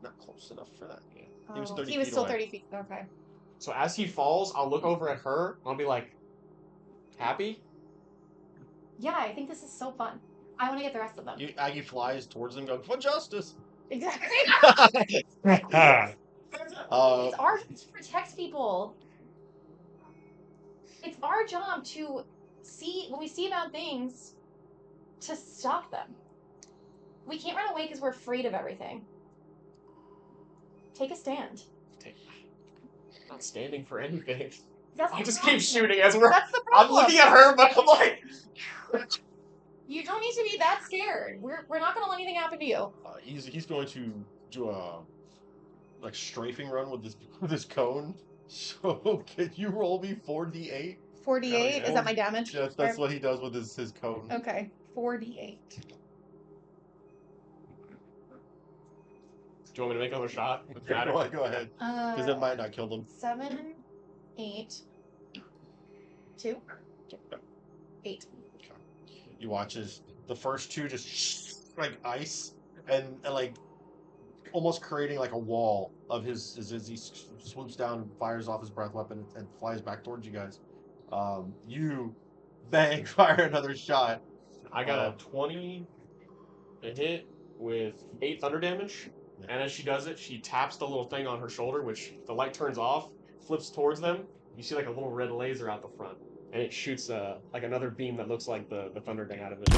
Not close enough for that. Yeah. Oh, He was 30 he was feet still away. 30 feet. Okay. So as he falls, I'll look over at her. I'll be like, happy? Yeah, I think this is so fun. I want to get the rest of them. Aggie flies towards them, going for justice. Exactly. Ah, It's our job to protect people. It's our job to when we see bad things, to stop them. We can't run away because we're afraid of everything. Take a stand. I'm not standing for anything. That's I the just problem. keep shooting as we're. That's the I'm problem. looking at her, but I'm like. You don't need to be that scared. We're not going to let anything happen to you. He's going to do a like strafing run with this cone. So can you roll me 4d8? 48. yeah. Is that my damage? Yes, that's what he does with his cone. Okay. 48. Do you want me to make another shot? Does it matter? Go ahead. Because it might not kill them. 7, 8, 2, 8. You watch as the first two just like ice and like almost creating like a wall of his as he swoops down and fires off his breath weapon and flies back towards you guys. You bang fire another shot. I got a 20 to hit with 8 thunder damage. Yeah. And as she does it, she taps the little thing on her shoulder, which the light turns off, flips towards them. You see like a little red laser out the front. And it shoots like another beam that looks like the thunder thing out of it.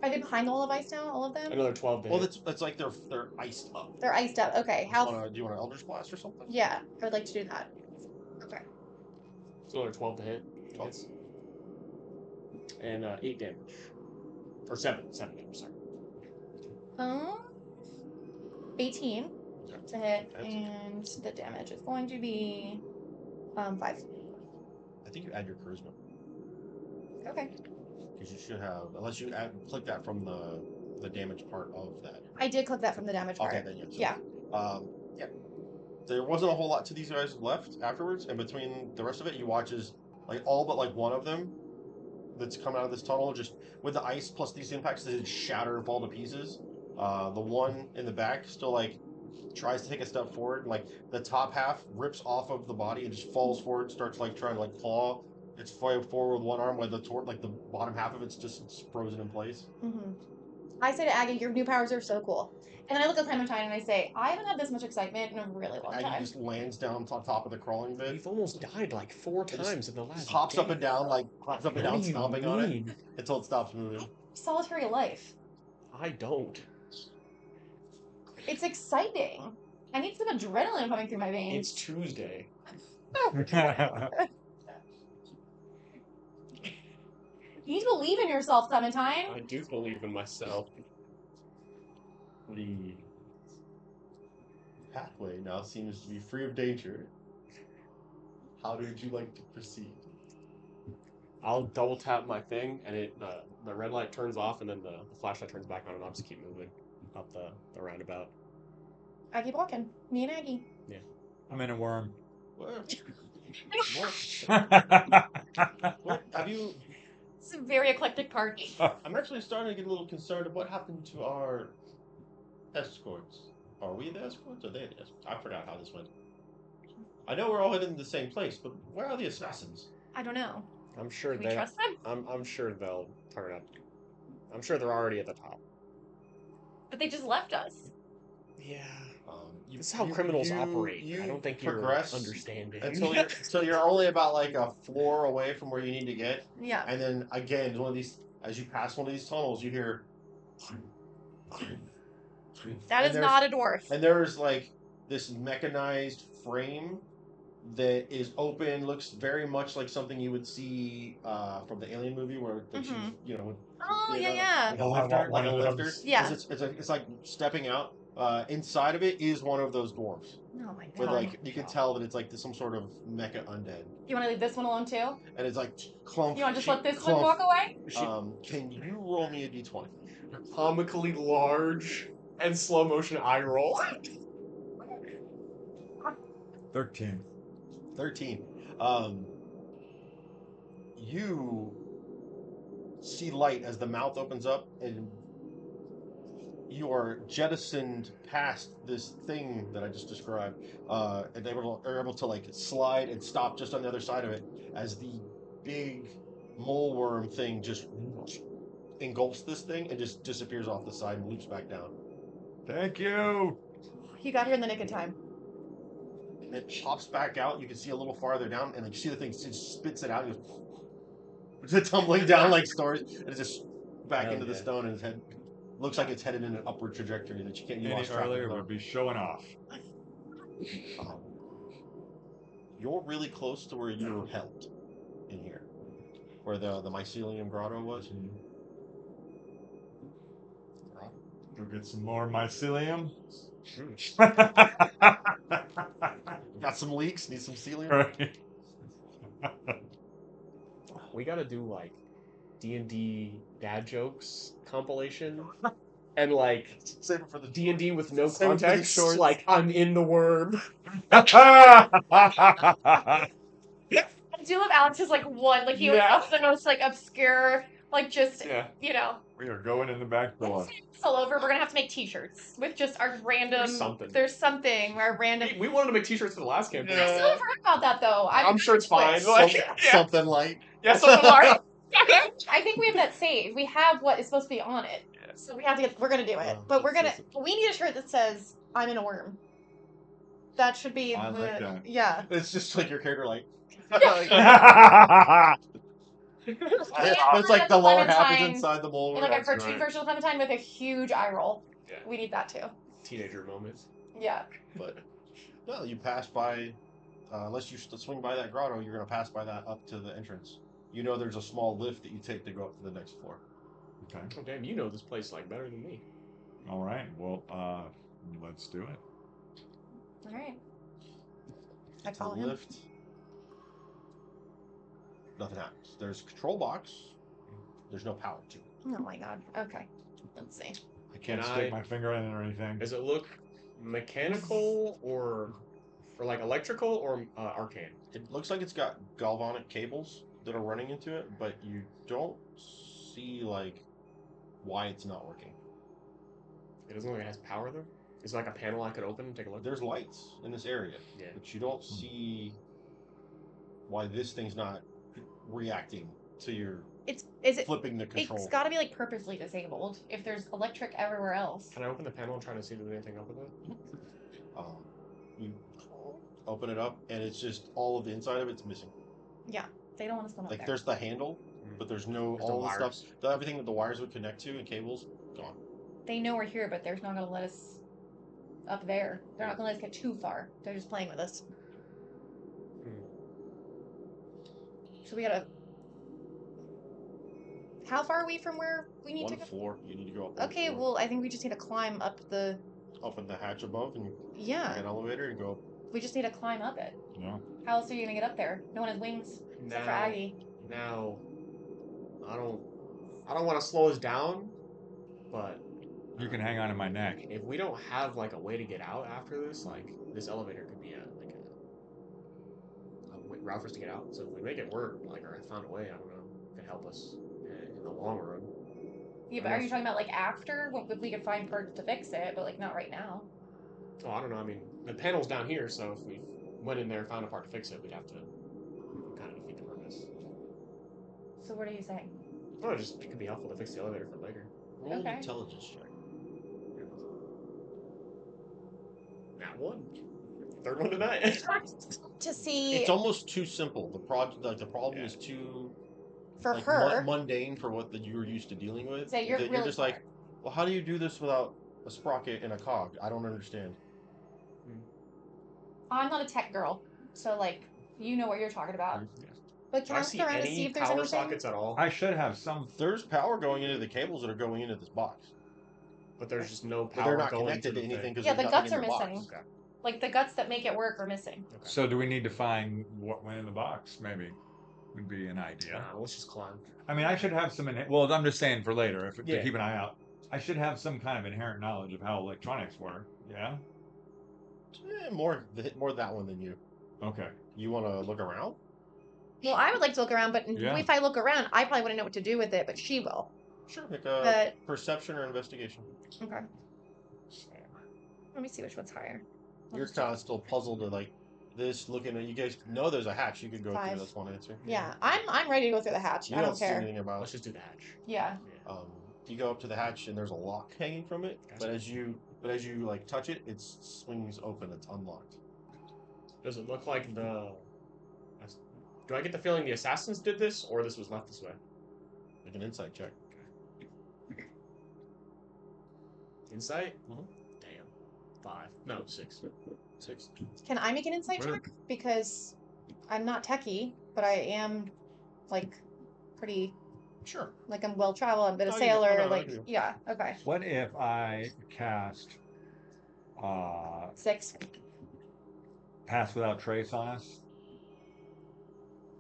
Are they behind the wall of ice now, all of them? Another 12 to Well, hit. it's like they're iced up. They're iced up. Okay. Do you want an Eldritch Blast or something? Yeah, I would like to do that. Okay. So another 12 to hit. 12. Hits. And 8 damage. Or 7 damage, sorry. 18 to hit, Hits. and the damage is going to be 5. I think you add your charisma. Okay. Because you should have, unless you click that from the damage part of that. I did click that from the damage part. Okay, then yes. Yeah. Yeah. There wasn't a whole lot to these guys left afterwards, and between the rest of it, you watch as like all but like one of them that's coming out of this tunnel, just with the ice plus these impacts, they just shatter and fall to pieces. The one in the back still like tries to take a step forward, and, like the top half rips off of the body and just falls forward, starts like trying to like claw its way forward with one arm, while like the bottom half of it's just frozen in place. Mm-hmm. I say to Aggie, your new powers are so cool. And then I look at Clementine and I say, I haven't had this much excitement in a really long Aggie time. just lands down on top of the crawling bit. We've almost died like 4 times in the last Just hops day. up and down, stomping on it mean? until it stops moving. Solitary life. I don't. It's exciting. I need some adrenaline coming through my veins. It's Tuesday. You need to believe in yourself, Clementine. I do believe in myself. The pathway now seems to be free of danger. How would you like to proceed? I'll double tap my thing, and the red light turns off, and then the flashlight turns back on, and I'll just keep moving up the roundabout. I keep walking. Me and Aggie. Yeah. I'm in a worm. What have you? It's a very eclectic party. I'm actually starting to get a little concerned of what happened to our escorts. Are we the escorts? Or are they the escorts? I forgot how this went. I know we're all headed in the same place, but where are the assassins? I don't know. I'm sure Do we trust them? I'm sure they'll turn up. I'm sure they're already at the top. But they just left us. Yeah. This is how criminals operate. I don't think you're understanding. So you're only about like a floor away from where you need to get. Yeah. And then again, one of these, as you pass one of these tunnels, you hear. That is not a dwarf. And there's like this mechanized frame that is open, looks very much like something you would see from the Alien movie, where she's, Oh, you yeah, know, yeah. like a lifter, One like a of lifter. those. Yeah. It's like stepping out. Inside of it is one of those dwarves. Oh my With god. like you can tell that it's like some sort of mecha undead, You want to leave this one alone too? and it's like clump. You want to just let this one walk away? Can you roll me a d20? Comically large and slow motion eye roll. 13. 13. You see light as the mouth opens up, and you are jettisoned past this thing that I just described, and they are able to like slide and stop just on the other side of it as the big mole worm thing just engulfs this thing and just disappears off the side and loops back down. Thank you. You got here in the nick of time. and it pops back out. You can see a little farther down, and then you see the thing just spits it out. It goes tumbling down like stars, and it just back Hell into the yeah. stone, and its head looks like it's headed in an upward trajectory that you can't. You Any lost track of earlier it. would be showing off. Um, you're really close to where you were held in here, where the mycelium grotto was. Go get some more mycelium. Got some leaks. Need some celium. Right. We gotta do like D&D dad jokes compilation, and like Save it for the D&D with no Save it for the context. shorts. Like I'm in the worm. I do love Alex's like one, like he Yeah. was the most like obscure, like just Yeah. you know. We are going in the back door. It's all over. We're gonna have to make T-shirts with just our random. There's something. Our random. We wanted to make T-shirts for the last campaign. I still haven't heard about that though. I'm sure it's fine. Switched. Like, yeah. Something light. Yeah, something like. I think we have that saved. We have what is supposed to be on it, Yeah. so we have to get. We're gonna do it, but we're gonna. We need a shirt that says "I'm in a worm." That should be I the like that. yeah. It's just like your character, like. And It's like the lower half is inside the mold. like a That's cartoon right. version of Clementine with a huge eye roll. Yeah. We need that too. Teenager moments. Yeah. But no, you pass by. Unless you swing by that grotto, you're gonna pass by that up to the entrance. You know, there's a small lift that you take to go up to the next floor. Okay. Oh damn, you know this place like better than me. All right. Well, let's do it. All right. I The follow him. lift. Nothing happens. There's a control box. There's no power to it. Oh my god. Okay. Let's see. I can't Can stick I- my finger in it or anything. Does it look mechanical or like electrical or arcane? It looks like it's got galvanic cables that are running into it, but you don't see like why it's not working. It doesn't look like it has power though. Is there like a panel I could open and take a look? There's lights in this area, Yeah. but you don't see why this thing's not reacting to your Is it? flipping the control. It's got to be like purposely disabled. If there's electric everywhere else. Can I open the panel and try to see if there's anything up with it? You open it up, and it's just all of the inside of it's missing. Yeah. They don't want us going up Like there. there's the handle, but there's no There's all the the stuff. wires. Everything that the wires would connect to and cables gone. They know we're here, but they're not going to let us up there. They're not going to let us get too far. They're just playing with us. So we gotta. How far are we from where we need to One go? floor. You need to go up. One Okay, floor. well, I think we just need to climb up the. Open the hatch above and Yeah, take an elevator and go. we just need to climb up it. No. How else are you gonna get up there? No one has wings except for Aggie. Now, I don't want to slow us down, but You can hang on to my neck. if we don't have like a way to get out after this, like this elevator could be a route for us to get out. So if we make it work, like or I found a way, I don't know, it could help us in the long run. Yeah, but are you talking about like after? Well, if we could find parts to fix it, but like not right now. Oh, I don't know. I mean, the panel's down here, so if we went in there and found a part to fix it, we'd have to kind of defeat the purpose. So what are you saying? Oh, it could be helpful to fix the elevator for later. Roll an Okay. intelligence check. Not one. Third one tonight. To see It's almost too simple. The problem is too for like, her. mundane for what you're used to dealing with. So you're that really just like, well, how do you do this without a sprocket and a cog? I don't understand. I'm not a tech girl, so like you know what you're talking about. But Do can I I look see around to any see if there's power anything? sockets at all? I should have some. There's power going into the cables that are going into this box, But there's just no but power they're not going connected to to the anything because Yeah, there's the nothing guts in are the box. missing. Okay. Like the guts that make it work are missing. Okay. So do we need to find what went in the box? Maybe would be an idea. Let's just climb. I mean, I should have some. Well, I'm just saying for later, Yeah. to keep an eye out. I should have some kind of inherent knowledge of how electronics work. Yeah. More that one than you. Okay. You want to look around? Well, I would like to look around, but Yeah. if I look around, I probably wouldn't know what to do with it, but she will. Sure. Make a But perception or investigation. okay. Let me see which one's higher. I'll You're just do- kind of still puzzled at like this. Looking at you guys know there's a hatch you could go 5. through. That's one answer. Yeah, I'm ready to go through the hatch. You I don't see care. anything about. Let's just do the hatch. Yeah. You go up to the hatch and there's a lock hanging from it. Gotcha. But as you like touch it, it swings open. It's unlocked. Does it look like the? Do I get the feeling the assassins did this, or this was left this way? Make an insight check. Insight? Mhm. Damn. 5. No, 6. 6. Can I make an insight Really? check? Because I'm not techie, but I am like pretty Sure. like I'm well traveled. I've been a Oh, you sailor. no, I Like do. yeah, okay. What if I cast 6. Pass Without Trace on us?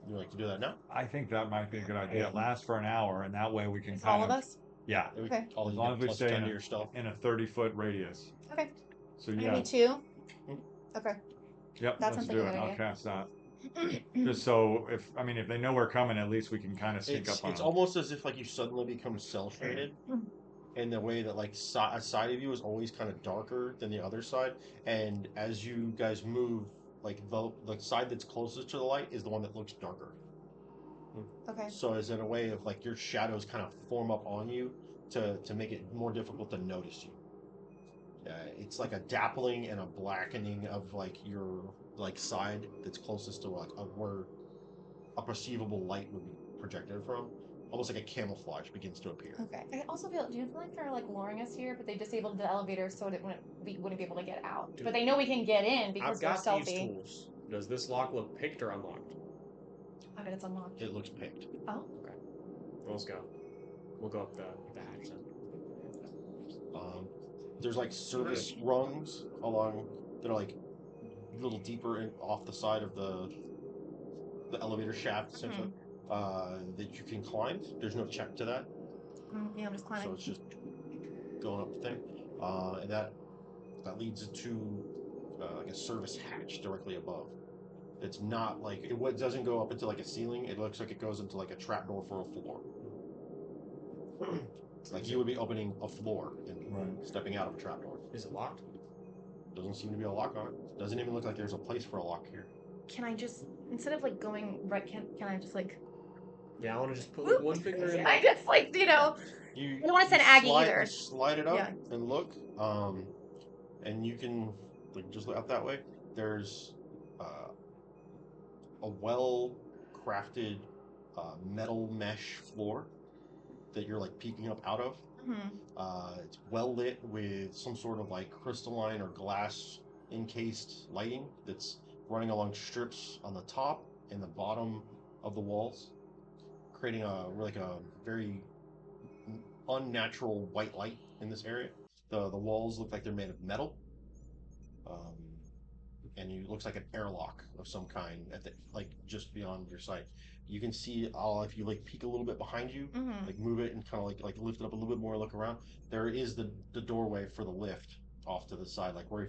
You like to do that now? I think that might be a good idea. It lasts for an hour, and that way we can It's kind all of us. Yeah, It would- Okay. All as you long get as we plus stay 10 in to a, your stealth. in a 30-foot radius. Okay. So Maybe yeah, 2. Okay. yep, That let's sounds like do a it. good I'll idea. cast that. Just so if they know we're coming, at least we can kind of sneak up on It's them. almost as if like you suddenly become cell shaded, in the way that like a side of you is always kind of darker than the other side, and as you guys move, like the side that's closest to the light is the one that looks darker. Okay. So as in a way of like your shadows kind of form up on you to make it more difficult to notice you. It's like a dappling and a blackening of like your like side that's closest to like where a perceivable light would be projected from. Almost like a camouflage begins to appear. Okay. I also feel. Do you feel like they're like luring us here, but they disabled the elevator so that we wouldn't be able to get out? Dude, But they know we can get in because I've we're got these stealthy. tools. Does this lock look picked or unlocked? I bet it's unlocked. It looks picked. Oh. Okay. Well, let's go. We'll go up the hatch then. There's like service rungs along that are like a little deeper off the side of the elevator shaft, essentially, that you can climb. There's no check to that, Yeah, I'm just climbing. so it's just going up the thing, and that leads to like a service hatch directly above. It's not like it doesn't go up into like a ceiling. It looks like it goes into like a trapdoor for a floor. Like you would be opening a floor and stepping out of a trapdoor. Is it locked? Doesn't seem to be a lock on it. Doesn't even look like there's a place for a lock here. Can I just instead of like going right? Can I just like? Yeah, I want to just put like one finger in. I just like You I don't want to send Aggie either. You slide it up Yeah. and look, and you can like just look out that way. There's a well-crafted metal mesh floor that you're like peeking up out of. It's well lit with some sort of like crystalline or glass encased lighting that's running along strips on the top and the bottom of the walls, creating a very unnatural white light in this area. The walls look like they're made of metal, and it looks like an airlock of some kind at the like just beyond your sight. You can see if you like peek a little bit behind you, like move it and kind of like lift it up a little bit more, look around. There is the doorway for the lift off to the side, like where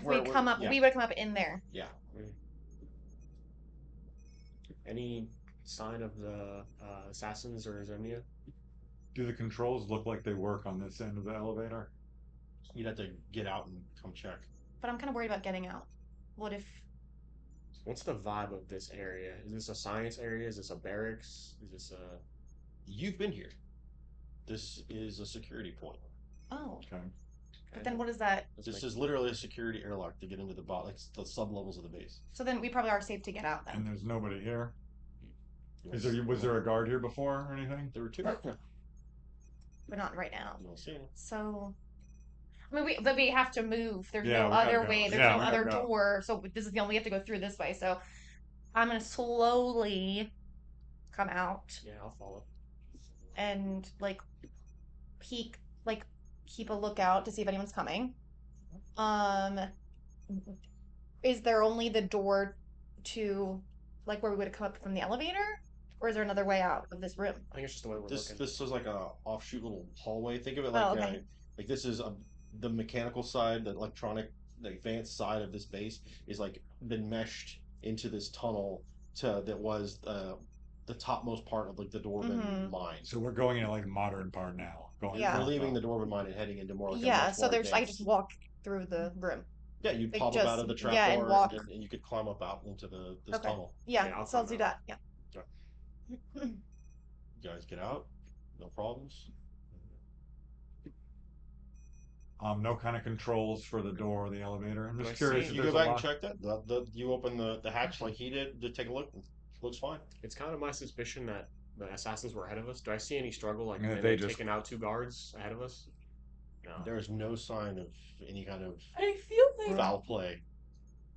we would come up in there. Yeah. Any sign of the assassins or Zemnia? Do the controls look like they work on this end of the elevator? You'd have to get out and come check. But I'm kind of worried about getting out. What if? What's the vibe of this area? Is this a science area? Is this a barracks? Is this a? You've been here. This is a security point. Oh. Okay. But then what is that? This is literally a security airlock to get into like the sub levels of the base. So then we probably are safe to get out then. And there's nobody here. Was there a guard here before or anything? There were 2. But not right now. You don't see him. So, I mean, but we have to move. There's Yeah, no we gotta other go. way. There's Yeah, no we gotta other go. door. So this is the only we have to go through this way. So I'm gonna slowly come out Yeah, I'll follow. and like peek, like keep a lookout to see if anyone's coming. Is there only the door to like where we would have come up from the elevator, or is there another way out of this room? I think it's just the way we're looking. This is like a offshoot little hallway. Think of it like okay. Like this is the mechanical side, the electronic, the advanced side of this base is like been meshed into this tunnel that was the topmost part of like the Dwarven mine. So we're going into like modern part now. Yeah. We're leaving the Dwarven mine and heading into more like a Yeah. much So more I could just walk through the room. Yeah, you'd like pop up out of the trapdoor and walk. and you could climb up out into this Okay. tunnel. Yeah. So I'll do that. Yeah. You guys get out, no problems. No kind of controls for the door or the elevator. I'm But just I curious see- if You there's go a back and lock. check that. You open the hatch like he did to take a look. Looks fine. It's kind of my suspicion that the assassins were ahead of us. Do I see any struggle? Like, Yeah, and they they've just- taken out 2 guards ahead of us? No. There's no sign of any kind of I feel like. foul play.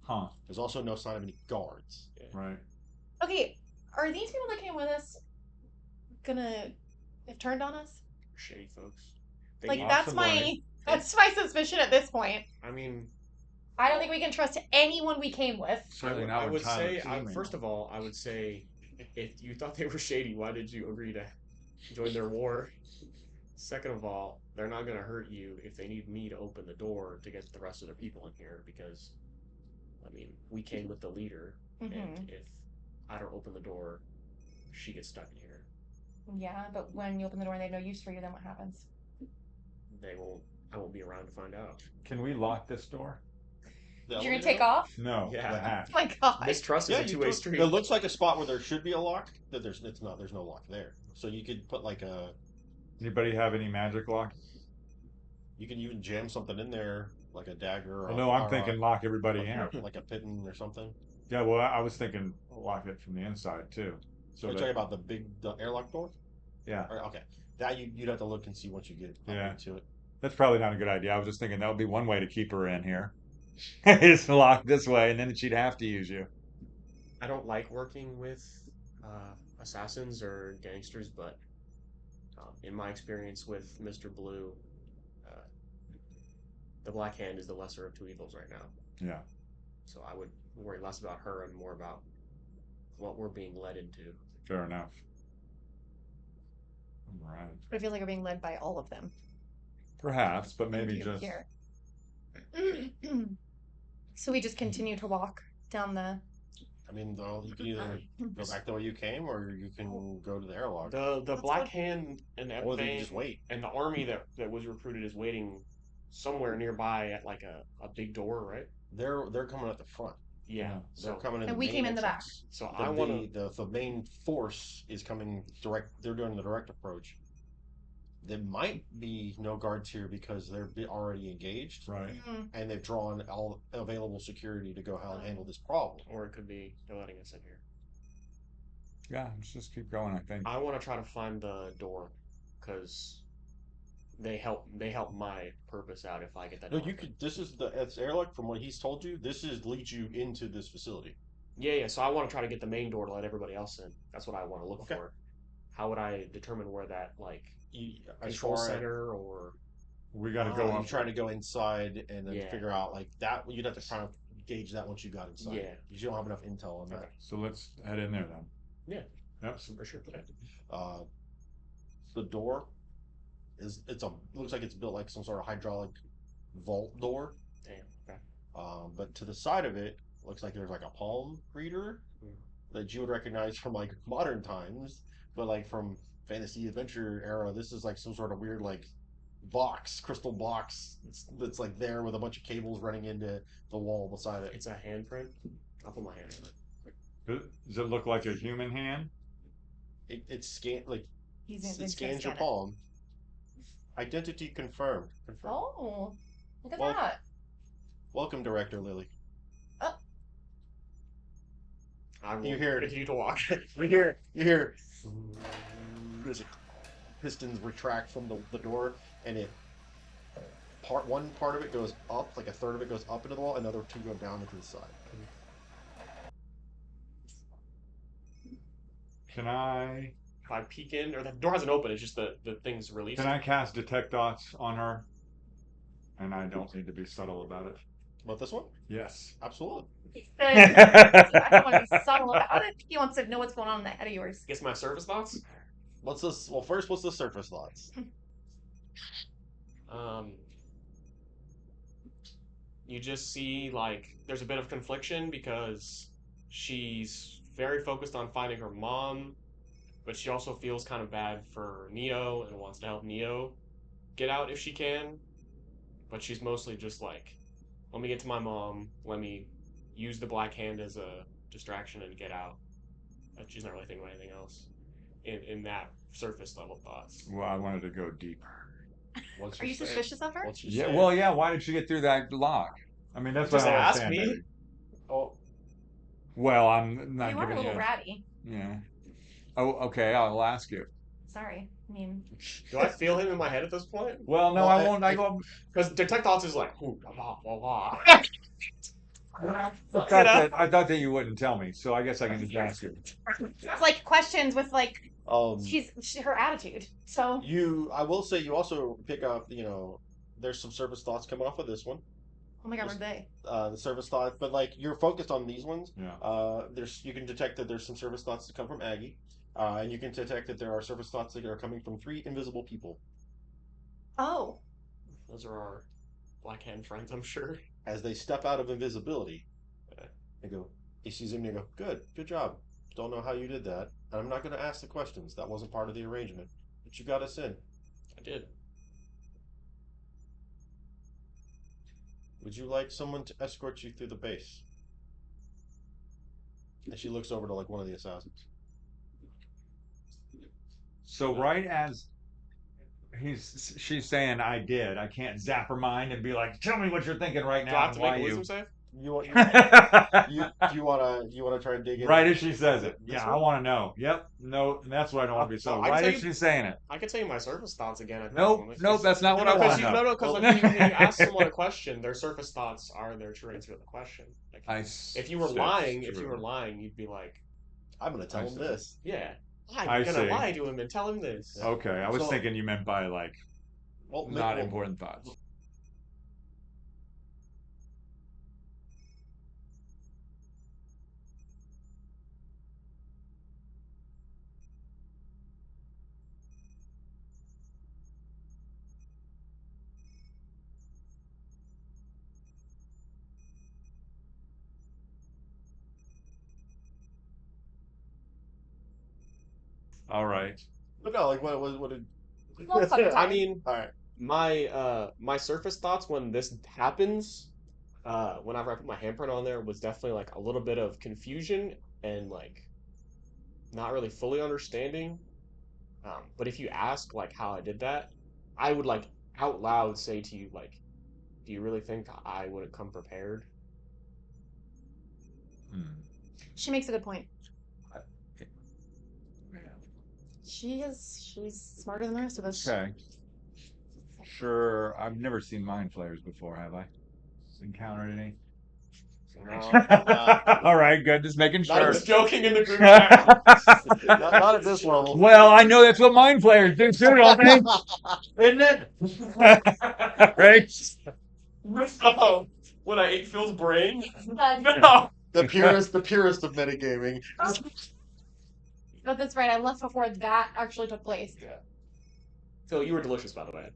Huh? There's also no sign of any guards. Right. Okay, are these people that came with us gonna have turned on us? Shady folks. They Like need- Possibly. that's my suspicion at this point. I mean, I don't think we can trust anyone we came with. Certainly I not when would say, Tyler's email. first of all, I would say, if you thought they were shady, why did you agree to join their war? Second of all, they're not going to hurt you if they need me to open the door to get the rest of their people in here, because, I mean, we came with the leader, Mhm. and if I don't open the door, she gets stuck in here. Yeah, but when you open the door and they have no use for you, then what happens? I won't be around to find out. Can we lock this door? The You're gonna elevator? take off? No. Yeah. The hatch. Oh my god. Mistrust Yeah, is a you two-way do. street. It looks like a spot where there should be a lock. That it's not. There's no lock there. So you could put like a. Anybody have any magic lock? You can even jam something in there, like a dagger. Or Well, no, I'm or a- thinking lock everybody in. like a piton or something. Yeah, well, I was thinking lock it from the inside too. So You're that- talking about the airlock door? yeah, Or, okay, that you'd have to look and see once you get up Yeah. into it. that's probably not a good idea. I was just thinking that would be one way to keep her in here. Is to lock this way, and then she'd have to use you. I don't like working with assassins or gangsters, but in my experience with Mr. Blue, the Black Hand is the lesser of 2 evils right now. Yeah. So I would worry less about her and more about what we're being led into. Fair enough. All right. But I feel like we're being led by all of them. Perhaps, but maybe You just here. So we just continue to walk down the. I mean, though, you can either go back the way you came, or you can go to the airlock, The Let's Black go- Hand and or you can everything, just wait. and the army that was recruited is waiting somewhere nearby at like a big door, right? They're coming at the front. Yeah. They're So coming in. And the we main came in the back. entrance. so The, I want to. the main force is coming direct. They're doing the direct approach. There might be no guards here because they're already engaged, right. Mm, and they've drawn all available security to go handle this problem. Or it could be they're letting us in here. Yeah, let's just keep going. I think. I want to try to find the door, because they help my purpose out if I get that. No, door you open. could. This is it's airlock. From what he's told you, this is leads you into this facility. Yeah. So I want to try to get the main door to let everybody else in. That's what I want to look Okay. for. How would I determine where that As control far as center or? We got to Oh, go you up. try to go inside and then Yeah. figure out like that. You'd have to kind of gauge that once you got inside. Yeah. because you don't have enough intel on that. Okay. So let's head in there then. Yeah. Yep. For sure. Okay. The door looks like it's built like some sort of hydraulic vault door. Damn. Okay. But to the side of it looks like there's like a palm reader Hmm. that you would recognize from like modern times, but like from fantasy adventure era, this is like some sort of weird like crystal box that's like there with a bunch of cables running into the wall beside it. It's a handprint. I'll put my hand in it. Does it look like a human hand? It scan like he's it gonna scans your scan it. palm. Identity confirmed. Oh, look at Well- that. Welcome, Director Lily. I will You hear it. continue to walk. You hear as pistons retract from the door, and one part of it goes up, like a third of it goes up into the wall, another two go down into the side. Can I If I peek in, or the door hasn't opened, it's just the thing's released. cast detect dots on her? And I don't need to be subtle about it. But this one, Yes. absolutely. I don't want to be subtle about it. He wants to know what's going on in the head of yours. Guess my service thoughts. What's this? Well, first, what's the surface thoughts? You just see like there's a bit of confliction because she's very focused on finding her mom, but she also feels kind of bad for Neo and wants to help Neo get out if she can. But she's mostly just like, let me get to my mom, let me use the Black Hand as a distraction and get out. And she's not really thinking about anything else in that surface level thoughts. Well, I wanted to go deeper. What's Are you she say? suspicious of her? What's she Yeah, say? well, yeah. Why did she get through that lock? I mean, that's what Just I don't ask understand. me. Maybe. Oh, Well, I'm not You are a giving little you. ratty. Yeah. Oh, okay. I'll ask you. Sorry. I mean, Do I feel him in my head at this point? Well, no, Well, I won't. I if- go. Because detect thoughts is like, ooh, blah blah blah. I You know? thought that you wouldn't tell me, so I guess I can just ask you. it's like questions with like um, her attitude. So I will say, you also pick up. There's some surface thoughts coming off of this one. oh my god, Just, were they? the service thoughts, but like you're focused on these ones. Yeah. You can detect that there's some service thoughts that come from Aggie, and you can detect that there are service thoughts that are coming from 3 invisible people. Oh, Those are our black hand friends, I'm sure. As they step out of invisibility, they go. He sees him and they go, good job. Don't know how you did that, and I'm not going to ask the questions. That wasn't part of the arrangement, but you got us in. I did. Would you like someone to escort you through the base? And she looks over to like one of the assassins. So right as she's saying I did, I can't zap her mind and be like, tell me what you're thinking right Do now I have and to make why a you. wisdom save? You want you wanna try and dig in? Right as she says it. This Yeah, I one? want to know. Yep. No, that's what I don't want to be. So Well, I right tell as you- she's saying it. I can tell you my surface thoughts again. I think. Nope. When Nope. That's not No, what I want to know. no, because like when you ask someone a question, their surface thoughts are their true answer to the question. Like, if you were lying, you'd be like, I'm gonna tell I him see. this. yeah, I I'm gonna see. lie to him and tell him this. Okay, I was So- thinking you meant by like Well, not important thoughts. All right. But no, like what did? Well, fuck it, I time. mean, All right. my surface thoughts when this happens, whenever I put my handprint on there, was definitely like a little bit of confusion and like not really fully understanding. But if you ask like how I did that, I would like out loud say to you like, "Do you really think I would have come prepared?" Hmm. She makes a good point. Yeah. She's smarter than the rest of us. Okay. Sure. I've never seen mind flayers before, have I? Encountered any? All right, good. Just making I sure. was joking in the group chat. Not at this level. Well, I know that's what mind flayers do too, don't they? Isn't it? Right? Oh, when I ate Phil's brain? But No. The purest of metagaming. that's right. I left before that actually took place. Phil, you were delicious, by the way.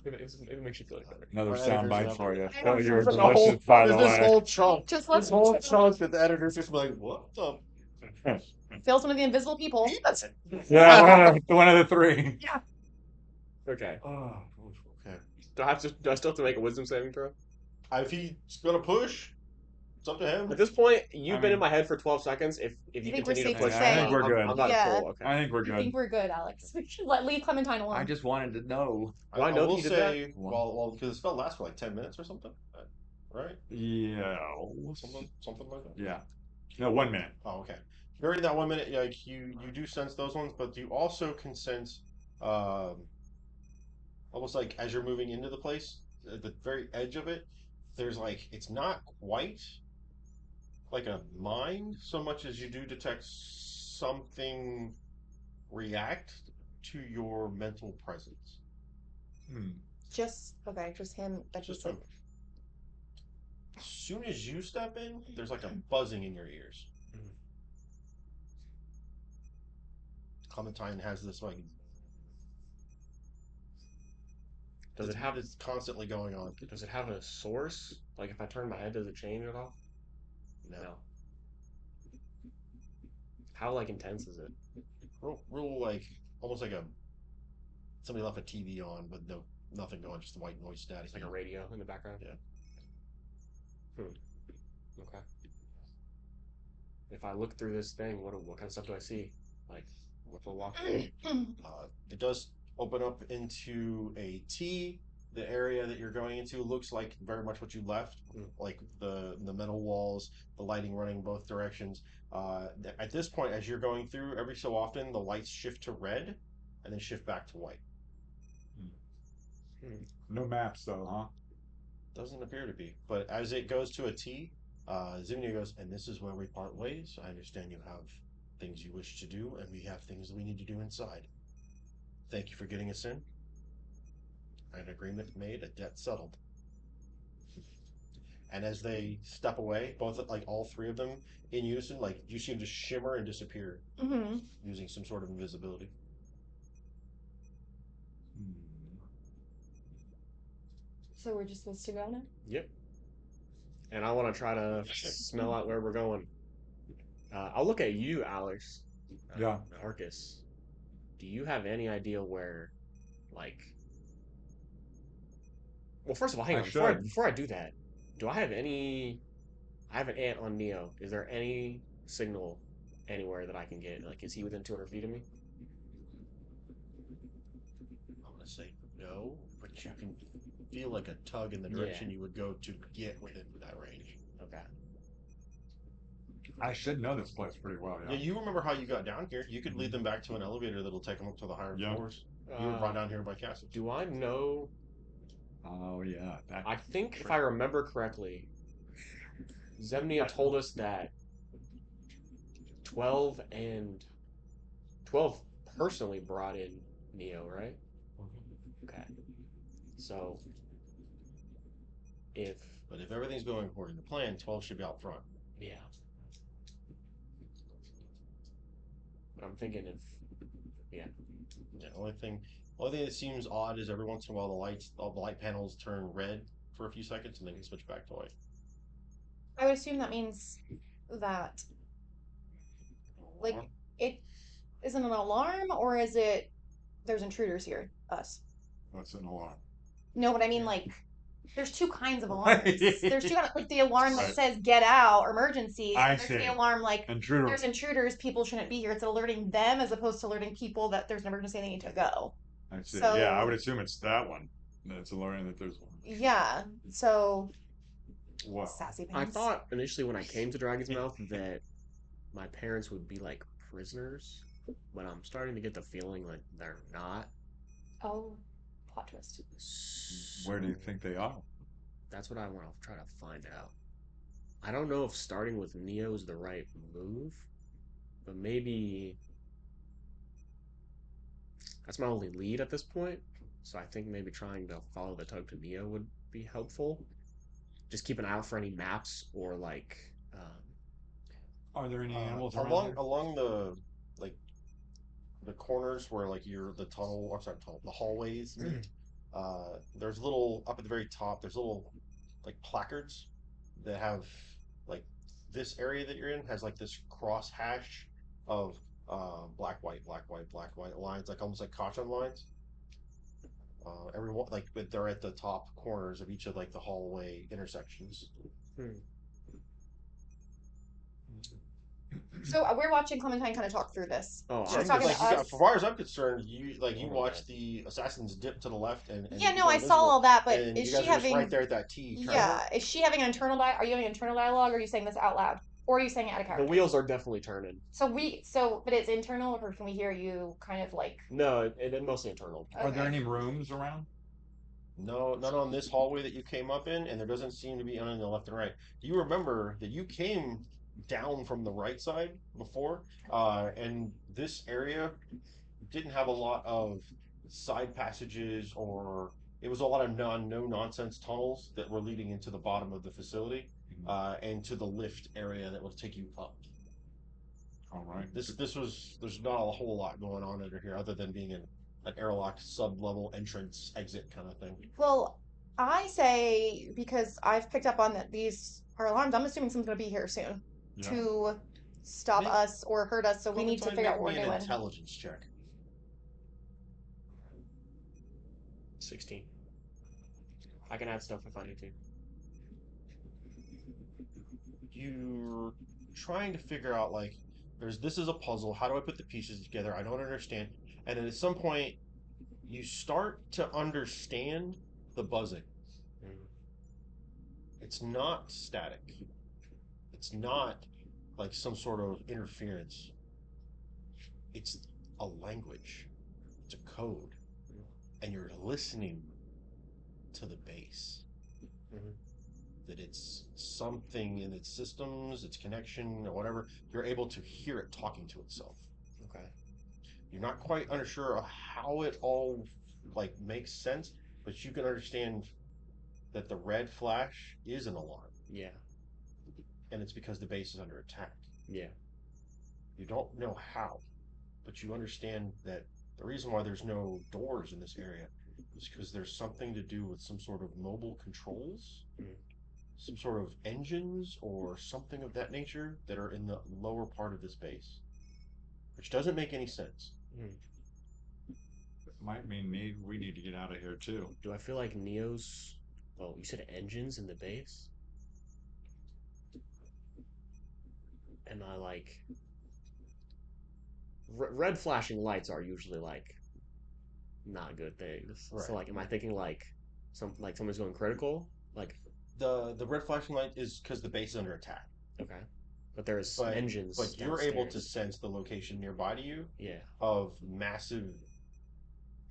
It makes you feel like better. Another Our sound editors bite know. for you. I know. Oh, you're There's a whole- delicious, by the There's this way. whole chunk. Just This let whole chunk that the editors just be like, what the? Phil's one of the invisible people. Yeah, one of the 3. Okay. Oh, okay. Do I still have to make a wisdom saving throw? If he's gonna push, it's up to him. At this point, you've I been in mean- my head for 12 seconds. If You you think we're continue to safe push, to say? I think we're good. I'm about Yeah. to pull. Okay. I think we're I good. think we're good, Alex. We should leave Clementine alone. I just wanted to know. Do I know will that you did say, that? well, because the spell lasts for like 10 minutes or something, right? Yeah. Something like that. Yeah. No, 1 minute. Oh, okay. During that 1 minute, like you do sense those ones, but you also can sense, almost like as you're moving into the place, at the very edge of it, there's like it's not quite like a mind so much as you do detect something react to your mental presence. Just him. That's Just just like him. As soon as you step in, there's like a buzzing in your ears. Mhm. Clementine has this like. Does it have It's constantly going on? Does it have a source? Like if I turn my head, does it change at all? No. How like intense is it? Real like almost like somebody left a TV on, but nothing going, just white noise static. It's like a radio in the background. Yeah. Okay. If I look through this thing, what kind of stuff do I see? Like with a lock. It does open up into a T. The area that you're going into looks like very much what you left, like the metal walls, the lighting running both directions. At this point, as you're going through, every so often the lights shift to red, and then shift back to white. No maps though, huh? Doesn't appear to be, but as it goes to a T, Zimnia goes, and this is where we part ways. I understand you have things you wish to do, and we have things that we need to do inside. Thank you for getting us in. An agreement made, a debt settled. And as they step away, both like all three of them in unison, like you see them just shimmer and disappear using some sort of invisibility. So we're just supposed to go now? Yep. And I want to try to smell out where we're going. I'll look at you, Alex. Yeah. Arcus. Do you have any idea where, like... Well, first of all, hang I on. should. Before I do that, do I have any... I have an ant on Neo. Is there any signal anywhere that I can get? Like, is he within 200 feet of me? I'm gonna say no, but you can feel like a tug in the direction you would go to get within that range. Okay. I should know this place pretty well. Yeah, you remember how you got down here? You could lead them back to an elevator that'll take them up to the higher floors. You were brought down here by Cassie. Do I know... Oh yeah. I think if I remember correctly, Zemnia told us that 12 personally brought in Neo, right? Okay. So But if everything's going according to plan, 12 should be out front. Yeah. But I'm thinking Yeah, the only thing that seems odd is every once in a while all the light panels turn red for a few seconds and then switch back to white. I would assume that means that, like, it isn't an alarm, or is it there's intruders here? Us. What's an alarm? No, but I mean, like, there's two kinds of alarms. There's two kinds, like the alarm that says "get out," emergency. And there's the alarm like there's intruders. People shouldn't be here. It's alerting them as opposed to alerting people that there's an emergency and they need to go. I see. So, yeah, I would assume it's that one. That's alerting that there's one. Yeah. So. Wow. Sassy I pants. thought initially when I came to Dragon's Mouth that my parents would be like prisoners, but I'm starting to get the feeling like they're not. Oh, plot twist. Where do you think they are? That's what I want to try to find out. I don't know if starting with Neo is the right move, but maybe that's my only lead at this point. So I think maybe trying to follow the tug to Neo would be helpful. Just keep an eye out for any maps or like. Are there any animals around there? Along the the corners where like the hallways meet. There's little up at the very top. There's little like placards that have like this area that you're in has like this cross hash of black white lines, like almost like caution lines. Everyone like they're at the top corners of each of like the hallway intersections. So we're watching Clementine kind of talk through this. Oh, She was talking to us. As far as I'm concerned, you watched the assassins dip to the left and yeah, no, I saw all that, but and is you guys she are just having? right there at that T? Yeah, is she having an internal are you having internal dialogue, or are you saying this out loud, or are you saying it out of character? The wheels are definitely turning. But it's internal, or can we hear you kind of like? No, it's mostly internal. Okay. Are there any rooms around? No, not on this hallway that you came up in, and there doesn't seem to be any on the left and right. Do you remember that you came down from the right side before, and this area didn't have a lot of side passages, or it was a lot of no-nonsense tunnels that were leading into the bottom of the facility, and to the lift area that would take you up. All right. There's not a whole lot going on under here other than being an airlock sub-level entrance exit kind of thing. Well, I say, because I've picked up on that these are alarms, I'm assuming someone's going to be here soon to stop us or hurt us, so we need to figure out what we're doing. An intelligence check. 16. I can add stuff if I need to. You're trying to figure out, like, this is a puzzle. How do I put the pieces together? I don't understand. And then at some point, you start to understand the buzzing. Mm. It's not static. It's not like some sort of interference. It's a language. It's a code. And you're listening to the bass. Mhm. That it's something in its systems, its connection, or whatever. You're able to hear it talking to itself. Okay. You're not quite unsure of how it all like makes sense, but you can understand that the red flash is an alarm, Yeah. and it's because the base is under attack. Yeah. You don't know how, but you understand that the reason why there's no doors in this area is because there's something to do with some sort of mobile controls, Mm. some sort of engines, or something of that nature that are in the lower part of this base, which doesn't make any sense. Mm. Might mean we need to get out of here too. Do I feel like Neo's? Oh, you said engines in the base. Am I like red flashing lights are usually like not good things. Right. So like, am I thinking like someone's going critical? Like, The red flashing light is because the base is under attack. okay, but there's But engines. but you're able to downstairs. sense the location nearby to you Yeah. of massive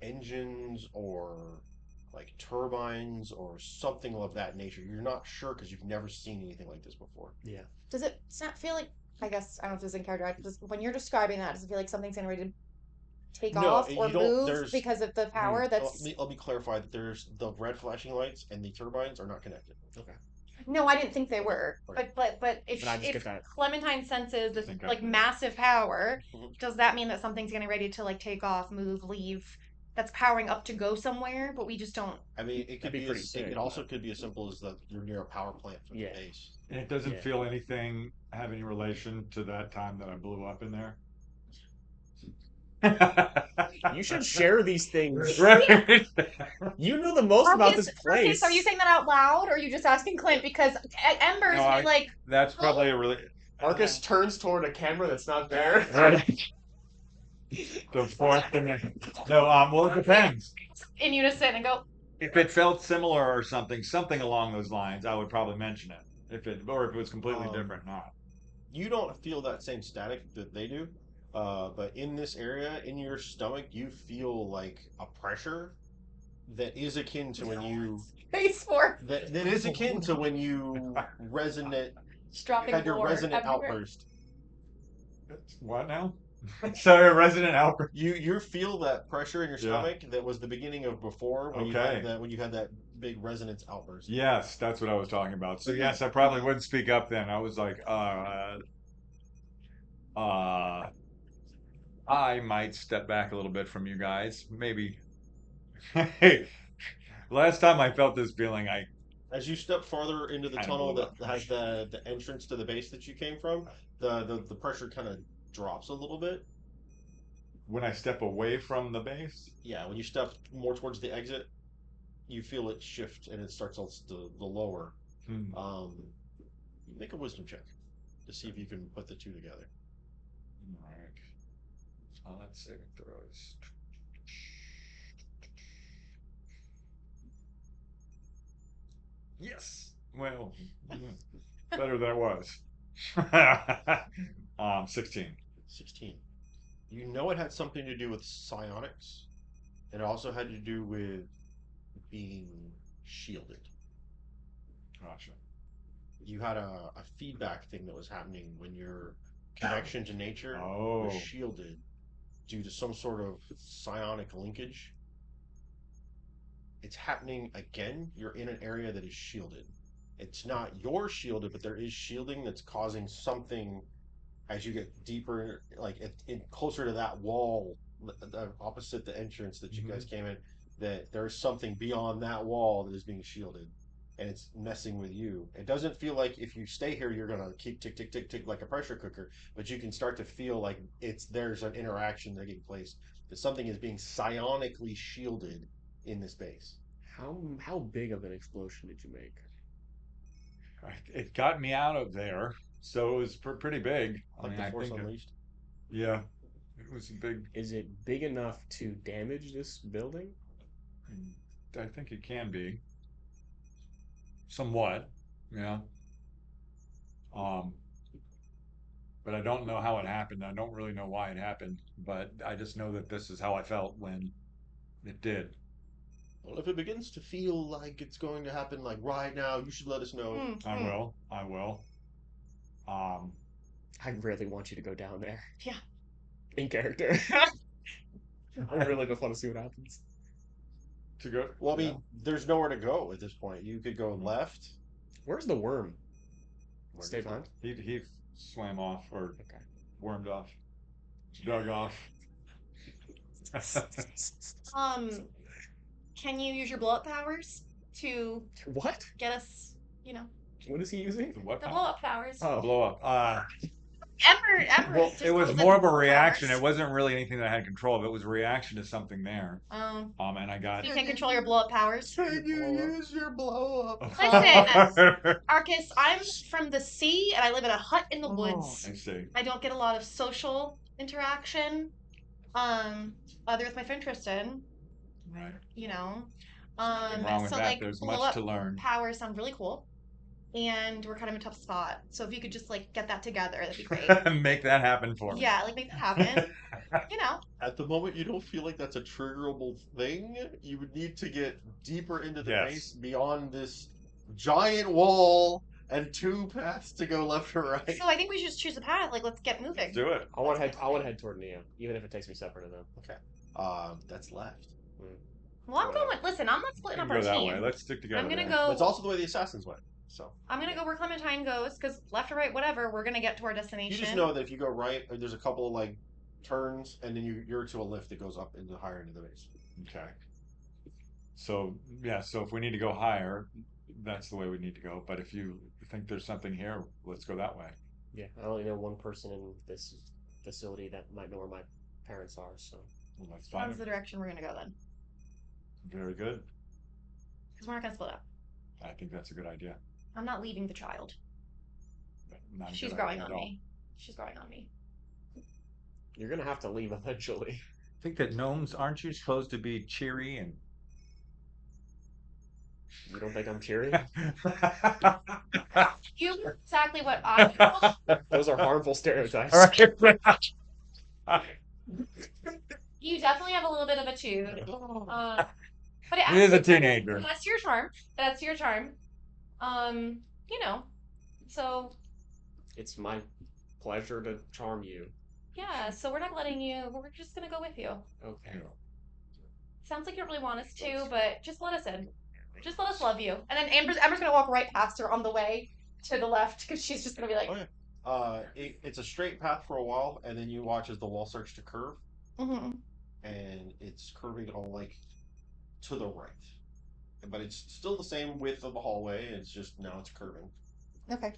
engines or like turbines or something of that nature. You're not sure because you've never seen anything like this before. Yeah. Does it not feel like, I guess, I don't know if this is in character, when you're describing that, does it feel like something's getting ready to take No, off or you don't. move There's because of the power let that's. me clarify that there's the red flashing lights and the turbines are not connected. Okay. No, I didn't think they were. Right. But if But I just if get that. Clementine senses this think I like did. massive power, Mhm. does that mean that something's getting ready to like take off, move, leave? That's powering up to go somewhere, but we just don't. I mean, it could That'd be be pretty as sick, it also but- could be as simple as that you're near a power plant for Yeah. the base. And it doesn't Yeah. feel anything have any relation to that time that I blew up in there. You should share these things. Right. You know the most about this Marcus, place. are you saying that out loud, or are you just asking Clint? Because Embers, No, we like. That's probably a really Marcus turns toward a camera that's not there. the fourth thing. No, well, it depends. In unison and go. If it felt similar or something along those lines, I would probably mention it. If it was completely different, not. You don't feel that same static that they do, but in this area, in your stomach, you feel like a pressure that is akin to when you Face for that is akin to when you resonate dropping had your lore resonant everywhere. outburst. What now? Sorry, resident outburst. You feel that pressure in your Yeah. stomach that was the beginning of before when you Okay. had that big resonance outburst. Yes, that's what I was talking about. So yes, I probably wouldn't speak up then. I was like, I might step back a little bit from you guys. Maybe. Hey, last time I felt this feeling, As you step farther into the Kinda tunnel blew that up. has the entrance to the base that you came from, the pressure kind of drops a little bit. when I step away from the base, Yeah, when you step more towards the exit, you feel it shift and it starts on the lower. Make a wisdom check to see if you can put the two together. All right. Let's save throws. Yes. Well, better than it was. 16. 16. You know it had something to do with psionics. It also had to do with being shielded. Gotcha. You had a feedback thing that was happening when your connection to nature Oh. was shielded due to some sort of psionic linkage. It's happening again. You're in an area that is shielded. It's not your shielded, but there is shielding that's causing something as you get deeper, like closer to that wall, opposite the entrance that you guys came in, that there's something beyond that wall that is being shielded, and it's messing with you. It doesn't feel like if you stay here, you're gonna keep tick tick tick tick like a pressure cooker, but you can start to feel like there's an interaction taking place. That something is being psionically shielded in this base. How big of an explosion did you make? It got me out of there. So it was pretty big. Like the Force Unleashed. Yeah, it was a big. Is it big enough to damage this building? I think it can be somewhat. Yeah. Um, but I don't know how it happened. I don't really know why it happened, but I just know that this is how I felt when it did. Well, if it begins to feel like it's going to happen like right now, you should let us know. I will. I will. I really want you to go down there. Yeah. In character. I really just want to see what happens. To go. Well, I mean, there's nowhere to go at this point. You could go left. Where's the worm? Where Stay does behind. He swam off or Okay. wormed off, dug off. Can you use your blow up powers to What? get us, you know, What is he using? What? the blow up powers? Oh. Blow up. Ember. Well, just it was calls more of a blow up reaction. It powers. wasn't really anything that I had control of. It was a reaction to something there. Um, And I got. you can control your blow up powers. Can you use your blow up? Listen, Arcus, I'm from the sea and I live in a hut in the I woods. see. I don't get a lot of social interaction. Other with my friend Tristan, Right. you know. Nothing wrong with so that. like There's blow much up to learn. powers sound really cool. And we're kind of in a tough spot. So if you could just like get that together, that'd be great. Make that happen for me. Yeah, like make that happen. You know. At the moment, you don't feel like that's a triggerable thing. You would need to get deeper into the Yes. base beyond this giant wall and 2 paths to go left or right. So I think we should just choose a path. Like let's get moving. Do it. I want to head toward Nia, even if it takes me separate of them. Okay. That's left. Well, I'm going. Listen, I'm not splitting We up can our go that team. way. Let's stick together. I'm gonna there. go. But it's also the way the assassins went. So I'm gonna go where Clementine goes, because left or right, whatever, we're gonna get to our destination. you just know that if you go right, there's a couple of like turns, and then you're to a lift that goes up into the higher end of the base. Okay. So yeah. So if we need to go higher, that's the way we need to go. But if you think there's something here, let's go that way. Yeah, I only know one person in this facility that might know where my parents are, so. Well, that's fine. That's the direction we're gonna go then, Very good. because we're not gonna split up. I think that's a good idea. I'm not leaving the child. Not a She's good growing idea on at all. me. She's growing on me. You're gonna have to leave eventually. I think that gnomes aren't you supposed to be cheery and. You don't think I'm cheery? You know exactly what I. Those are harmful stereotypes. You definitely have a little bit of a tude. But it He is a actually- teenager. That's your charm. That's your charm. You know. So It's my pleasure to charm you. yeah, so we're not letting you. We're just gonna go with you. Okay. Sounds like you don't really want us to, but just let us in. Just let us love you. And then Amber's gonna walk right past her on the way to the left because she's just gonna be like, Oh, yeah. It's a straight path for a while, and then you watch as the wall starts to curve, mm-hmm. and it's curving all like to the right. But it's still the same width of the hallway. It's just now it's curving. Okay.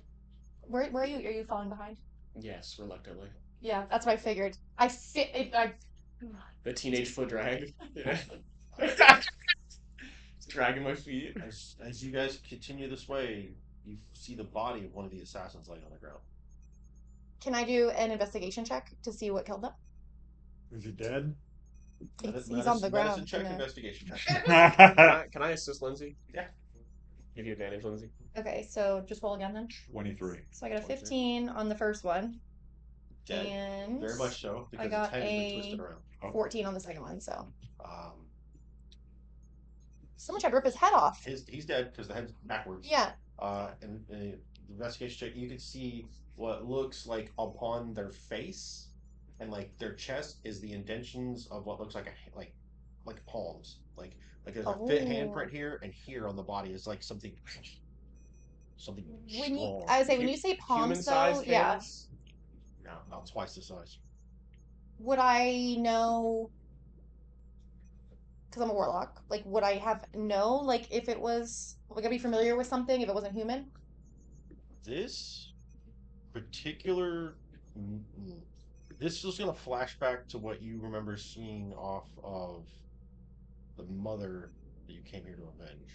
Where are you? Are you falling behind? Yes, reluctantly. Yeah, that's what I figured. The teenage foot drag. Yeah. Dragging my feet. As you guys continue this way, you see the body of one of the assassins laying on the ground. Can I do an investigation check to see what killed them? Is he dead? He's on the ground. Medicine check, yeah. investigation check. Can I assist Lindsay? Yeah. Give you advantage, Lindsay. Okay, so just roll again then. 23. So I got a 15 on the first one, Dead. and Very much so, because I got its head has been a twisted around. 14 on the second one. So Um, someone tried to rip his head off. he's dead because the head's backwards. Yeah. And the investigation check, you can see what looks like upon their face and like their chest is the indentions of what looks like like palms. Like there's a fit handprint here, and here on the body is like something When strong. you, I would say when you say palms, though, Human-sized yeah. hands? No, twice the size. Would I know? Because I'm a warlock. Like, would I like if it was? Would I be familiar with something if it wasn't human? This particular. This is just going to flash back to what you remember seeing off of the mother that you came here to avenge,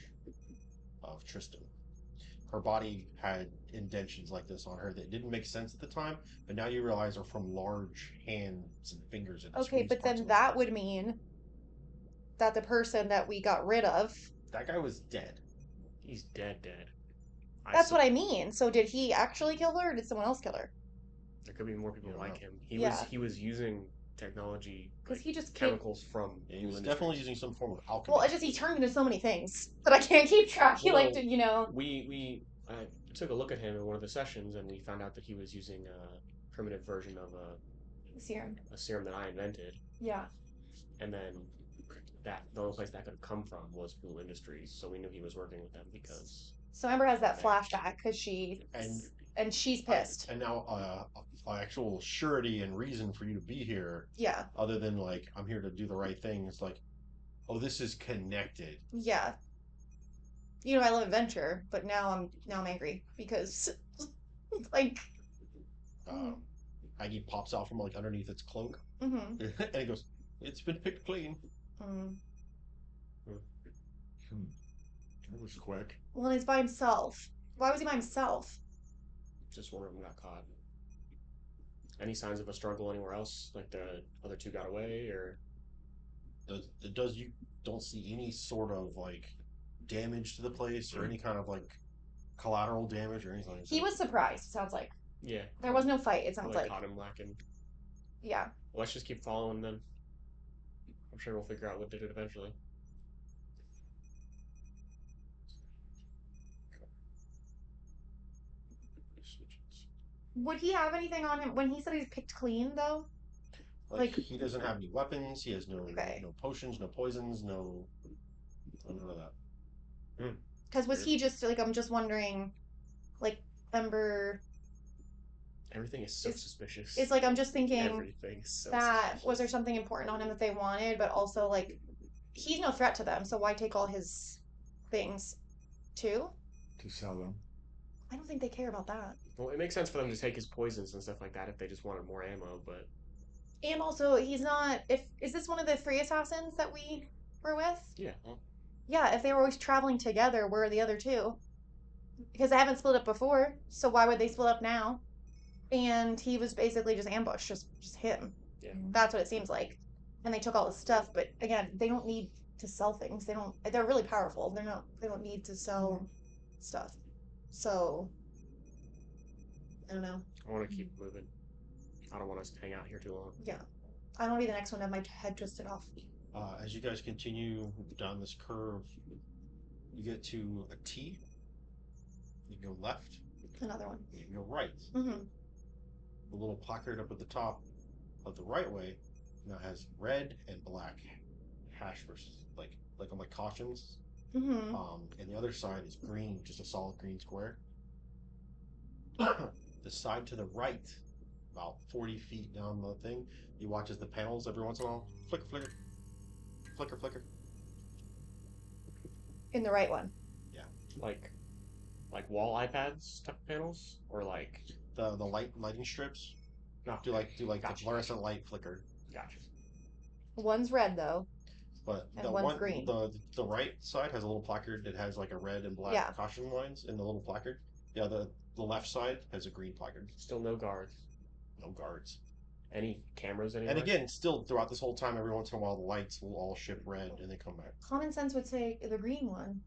of Tristan. her body had indentions like this on her that didn't make sense at the time, but now you realize are from large hands and fingers and Okay, squeeze but parts then of that inside. would mean that the person that we got rid of, That guy was dead. He's dead. that's what I mean. So did he actually kill her or did someone else kill her? There could be more people Yeah. like him. Yeah. He was using technology, Because like he just came. chemicals from. Yeah, he was Blue definitely Industries. using some form of alchemy. Well, it's just he turned into so many things that I can't keep track. He Well, like to, you know. I took a look at him in one of the sessions, and we found out that he was using a primitive version of Serum. a serum that I invented, Yeah. and then that the only place that could have come from was Blue Industries, so we knew he was working with them because. So Amber has that flashback because and she's pissed. And now, actual surety and reason for you to be here, Yeah. other than like I'm here to do the right thing. It's like, oh, this is connected. Yeah. You know I love adventure, but now I'm angry because like. Aggie pops out from like underneath its cloak, Mm-hmm. and he goes, "It's been picked clean." Mm. That was quick. Well, he's by himself. Why was he by himself? Just one of them got caught. Any signs of a struggle anywhere else? Like the other two got away, or Does you don't see any sort of like damage to the place or any kind of like collateral damage or anything like that? He was surprised. Sounds like yeah, there was no fight. It sounds probably like. caught him lacking. Yeah. Well, let's just keep following them. I'm sure we'll figure out what did it eventually. Would he have anything on him when he said he's picked clean though? Like he doesn't have any weapons. He has no Okay. no potions, no poisons, none of that. Because was he just like I'm just wondering, like Ember. Everything is so suspicious. It's like I'm just thinking Everything is so that suspicious. was there something important on him that they wanted, but also like he's no threat to them, so why take all his things too? To sell them. I don't think they care about that. Well, it makes sense for them to take his poisons and stuff like that if they just wanted more ammo, but And also, he's not. Is this one of the 3 assassins that we were with? yeah. Yeah. If they were always traveling together, where are the other 2? Because they haven't split up before, so why would they split up now? And he was basically just ambushed, just him. Yeah. That's what it seems like. And they took all his stuff, but again, they don't need to sell things. They don't. They're really powerful. They don't need to sell stuff. So I don't know. I want to keep moving. I don't want us to hang out here too long. Yeah. I don't want to be the next one to have my head twisted off. As you guys continue down this curve, you get to a T. You can go left. Another one. You can go right. Mm-hmm. The little placard up at the top of the right way now has red and black hash versus like on my cautions. Mm-hmm. And the other side is green, just a solid green square. The side to the right, about 40 feet down the thing, you watch as the panels every once in a while flicker, flicker, flicker, flicker. In the right one. Like wall iPads type of panels, or like The lighting strips no, do like gotcha. the fluorescent light flicker. Gotcha. One's red though. But And the one's green. The right side has a little placard that has like a red and black caution lines in the little placard. Yeah, the left side has a green placard. Still no guards. No guards. Any cameras anywhere? And again, still throughout this whole time, every once in a while, the lights will all shift red and they come back. Common sense would say the green one.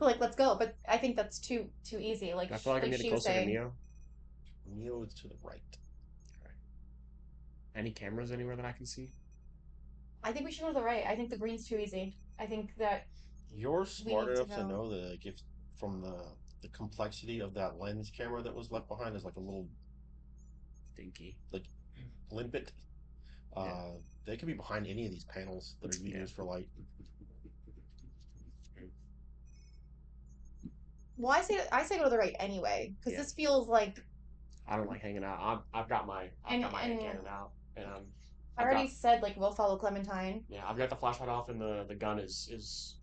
Like, let's go. But I think that's too easy. Like, I feel like I'm getting closer to Neo. Neo is to the right. Okay. Any cameras anywhere that I can see? I think we should go to the right. I think the green's too easy. I think that You're smart need to enough to know. know that like, if from the complexity of that lens camera that was left behind is like a little Dinky. like limpet. They could be behind any of these panels that are used for light. well, I say go to the right anyway because Yeah. this feels like I don't like hanging out. I've got my hand cannon out, and I already said like we'll follow Clementine. yeah, I've got the flashlight off, and the gun is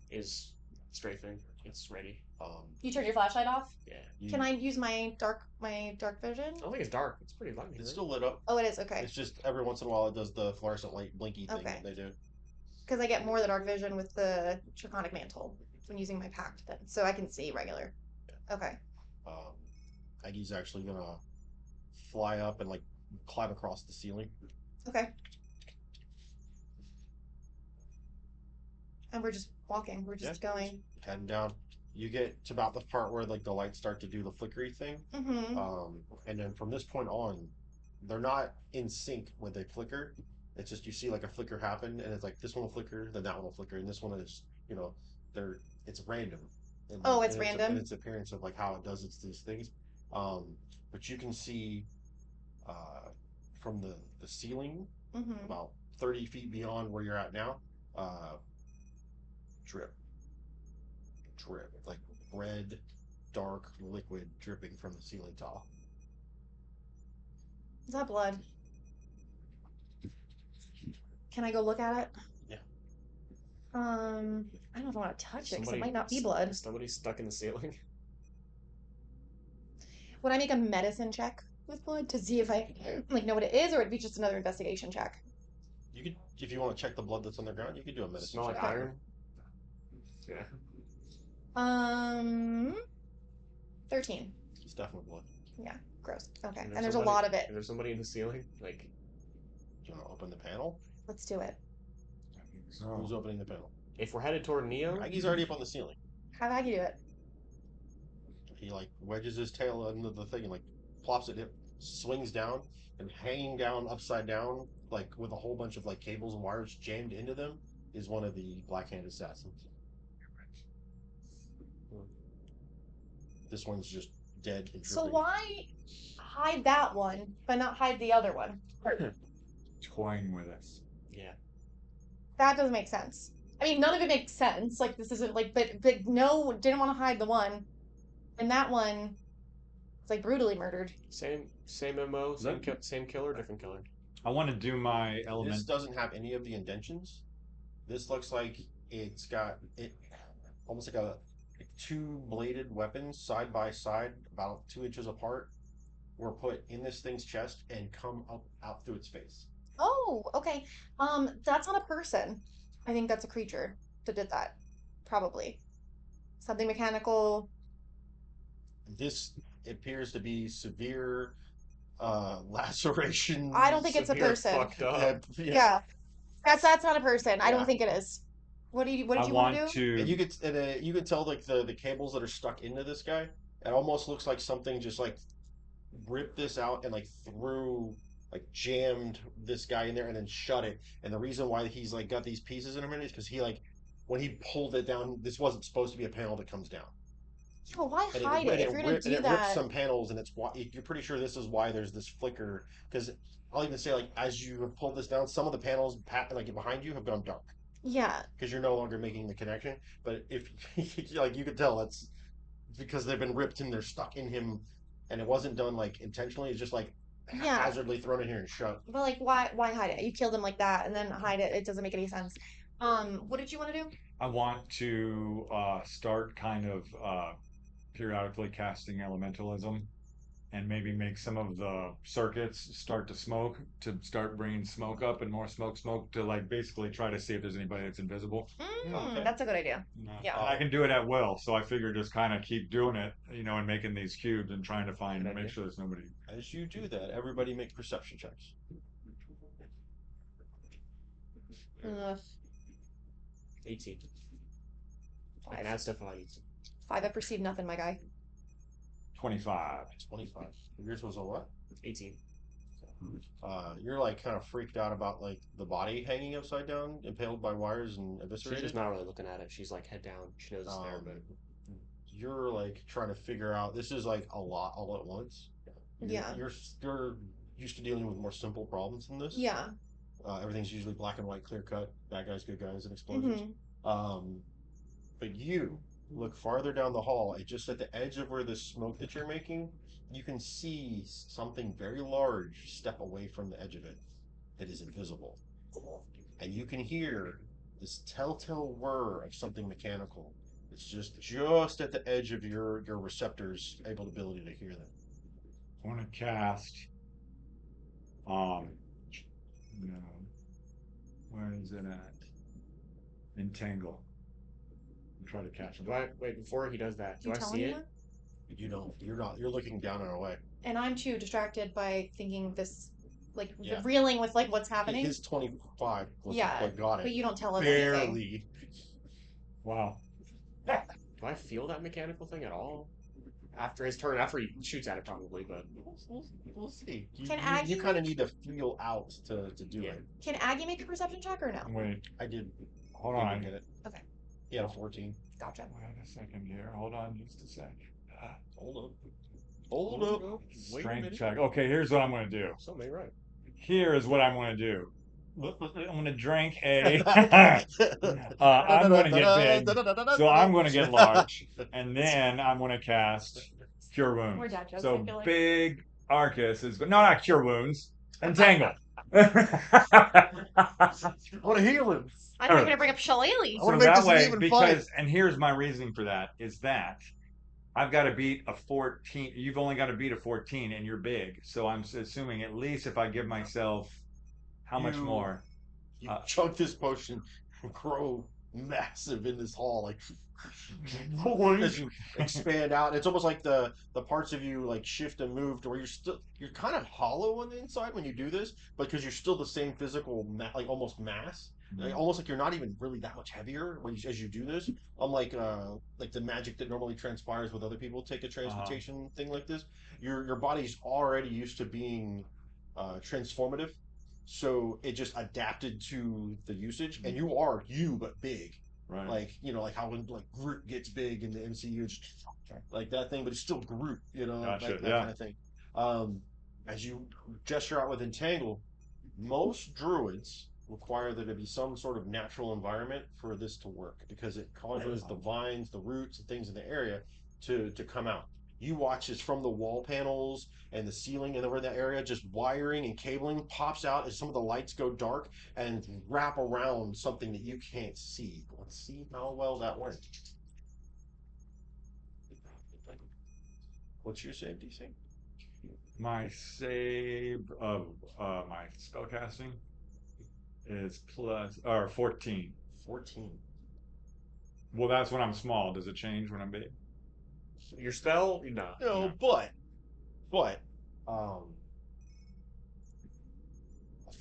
strafing. It's ready. You turned your flashlight off. Yeah. Can I use my dark vision? I don't think it's dark. It's pretty light. It's still lit up. Oh, it is okay. It's just every once in a while it does the fluorescent light blinky thing that they do. Because I get more of the dark vision with the Draconic Mantle when using my pact then, so I can see regular. Okay. Aggie's actually gonna fly up and like climb across the ceiling. Okay. And we're just walking. We're just going. Heading down. You get to about the part where like the lights start to do the flickery thing. Mm-hmm. And then from this point on, they're not in sync when they flicker. It's just you see like a flicker happen, and it's like this one will flicker, then that one will flicker, and this one is it's random. Oh, it's and random? and its appearance of like how it does these things. But you can see from the ceiling Mm-hmm. about 30 feet beyond where you're at now, drip, drip, like red, dark liquid dripping from the ceiling tile. Is that blood? Can I go look at it? Yeah. I don't know if I want to touch it because it might not be blood. Somebody's stuck in the ceiling. Would I make a medicine check with blood to see if I like know what it is, or would it be just another investigation check? You could, if you want to check the blood that's on the ground, you could do a medicine Smell like check. iron. Yeah. 13. It's definitely blood. Yeah, gross. Okay, And and there's a lot of it. Is there somebody in the ceiling? Like, Do you want to open the panel? Let's do it. Who's opening the panel? if we're headed toward Neo, Aggie's already up on the ceiling. Have Aggie do it. He like wedges his tail into the thing and like plops it, swings down, and hanging down upside down, like with a whole bunch of like cables and wires jammed into them, is one of the Black-Handed Assassins. This one's just dead and So dripping. why hide that one, but not hide the other one? Toying with us. yeah. That doesn't make sense. I mean, none of it makes sense. Like this isn't like, but no, didn't want to hide the one, and that one, it's like brutally murdered. Same MO, same killer, different killer. I want to do my element. This doesn't have any of the indentions. This looks like it's got it almost like a two bladed weapons side by side, about 2 inches apart, were put in this thing's chest and come up out through its face. Oh, okay. That's not a person. I think that's a creature that did that. Probably. Something mechanical. This appears to be severe laceration. I don't think it's a Severe person. Fucked up. Yeah. That's not a person. I don't Yeah. think it is. What did I you want want to do? And you could tell like the cables that are stuck into this guy. It almost looks like something just like ripped this out and like jammed this guy in there and then shut it. And the reason why he's like got these pieces in him is because he like when he pulled it down, this wasn't supposed to be a panel that comes down. Oh, why And hide it? If you're gonna do it rips that, some panels, and it's why you're pretty sure this is why there's this flicker. Because I'll even say like as you have pulled this down, some of the panels like behind you have gone dark yeah, because you're no longer making the connection. But if like you could tell it's because they've been ripped and they're stuck in him, and it wasn't done like intentionally. It's just like Yeah. haphazardly thrown in here and shut. but like, why hide it? You killed him like that and then hide it. It doesn't make any sense. What did you want to do? I want to start kind of periodically casting elementalism and maybe make some of the circuits start to smoke, to start bringing smoke up and more smoke to like basically try to see if there's anybody that's invisible. Okay. That's a good idea. Yeah. And I can do it at will, so I figure just kind of keep doing it, and making these cubes and trying to find Good make idea. sure there's nobody. As you do that, everybody make perception checks. 18. Five. And that's definitely 5. I perceive nothing, my guy. 25. 25. Yours was a what? 18. You're like kind of freaked out about like the body hanging upside down, impaled by wires and She's eviscerated. just not really looking at it. She's like head down. She knows it's there, but You're like trying to figure out. This is like a lot all at once. Yeah. You're used to dealing with more simple problems than this. Yeah. Everything's usually black and white, clear cut, bad guys, good guys, and explosions. Mm-hmm. But you look farther down the hall, and just at the edge of where the smoke that you're making, you can see something very large step away from the edge of it. It is invisible. And you can hear this telltale whir of something mechanical. It's just at the edge of your receptors' ability to hear them. I want to cast. No. Where is it at? Entangle. Try to catch him. wait before he does that? Do You I telling see it? anyone? You don't. You're not. You're looking down and away. And I'm too distracted by thinking this, like Yeah. reeling with like what's happening. His 25 was Yeah, what got but it. you don't tell us anything. Barely. Wow. Do I feel that mechanical thing at all? After his turn, after he shoots at it, probably, but We'll see. You, Can you, Aggie you kind of need to feel out to do Yeah. it. Can Aggie make a perception check or no? Wait, I did. hold Didn't on. get it. Okay. He had a 14. Gotcha. Wait a second here. Hold on just a sec. Hold up. Hold up. Wait a Strength minute. check. Okay, here's what I'm going to do. Something right. Here is what I'm going to do. I'm going to drink a. I'm going to get big, so I'm going to get large, and then I'm going to cast Cure Wounds. We're dad jokes, So I feel like. big Arcus is no, not Cure Wounds. Entangle. I want to heal him. I thought you were gonna bring up Shillelagh. I So wanna make that this an way, even because, fight. and here's my reasoning for that, is that I've got to beat a 14. You've only got to beat a 14, and you're big. So I'm assuming at least if I give myself, how much You- more? You chug this potion, grow massive in this hall, like as you expand out. It's almost like the parts of you like shift and move to where you're kind of hollow on the inside when you do this, but because you're still the same physical like almost mass. Like, almost like you're not even really that much heavier as you do this. Unlike like the magic that normally transpires with other people take a transmutation thing like this. Your body's already used to being transformative, so it just adapted to the usage. And you are you but big, Right. like like how when like Groot gets big in the MCU, it's like that thing, but it's still Groot, Gotcha, like that yeah. kind of thing. As you gesture out with Entangle, most druids require there to be some sort of natural environment for this to work because it causes the vines, the roots, and things in the area to come out. You watch as from the wall panels and the ceiling and over that area, just wiring and cabling pops out as some of the lights go dark and wrap around something that you can't see. Let's see how well that went. What's your save DC? My save of my spellcasting is plus or 14. 14. Well, that's when I'm small. Does it change when I'm big? your spell, no. No, but um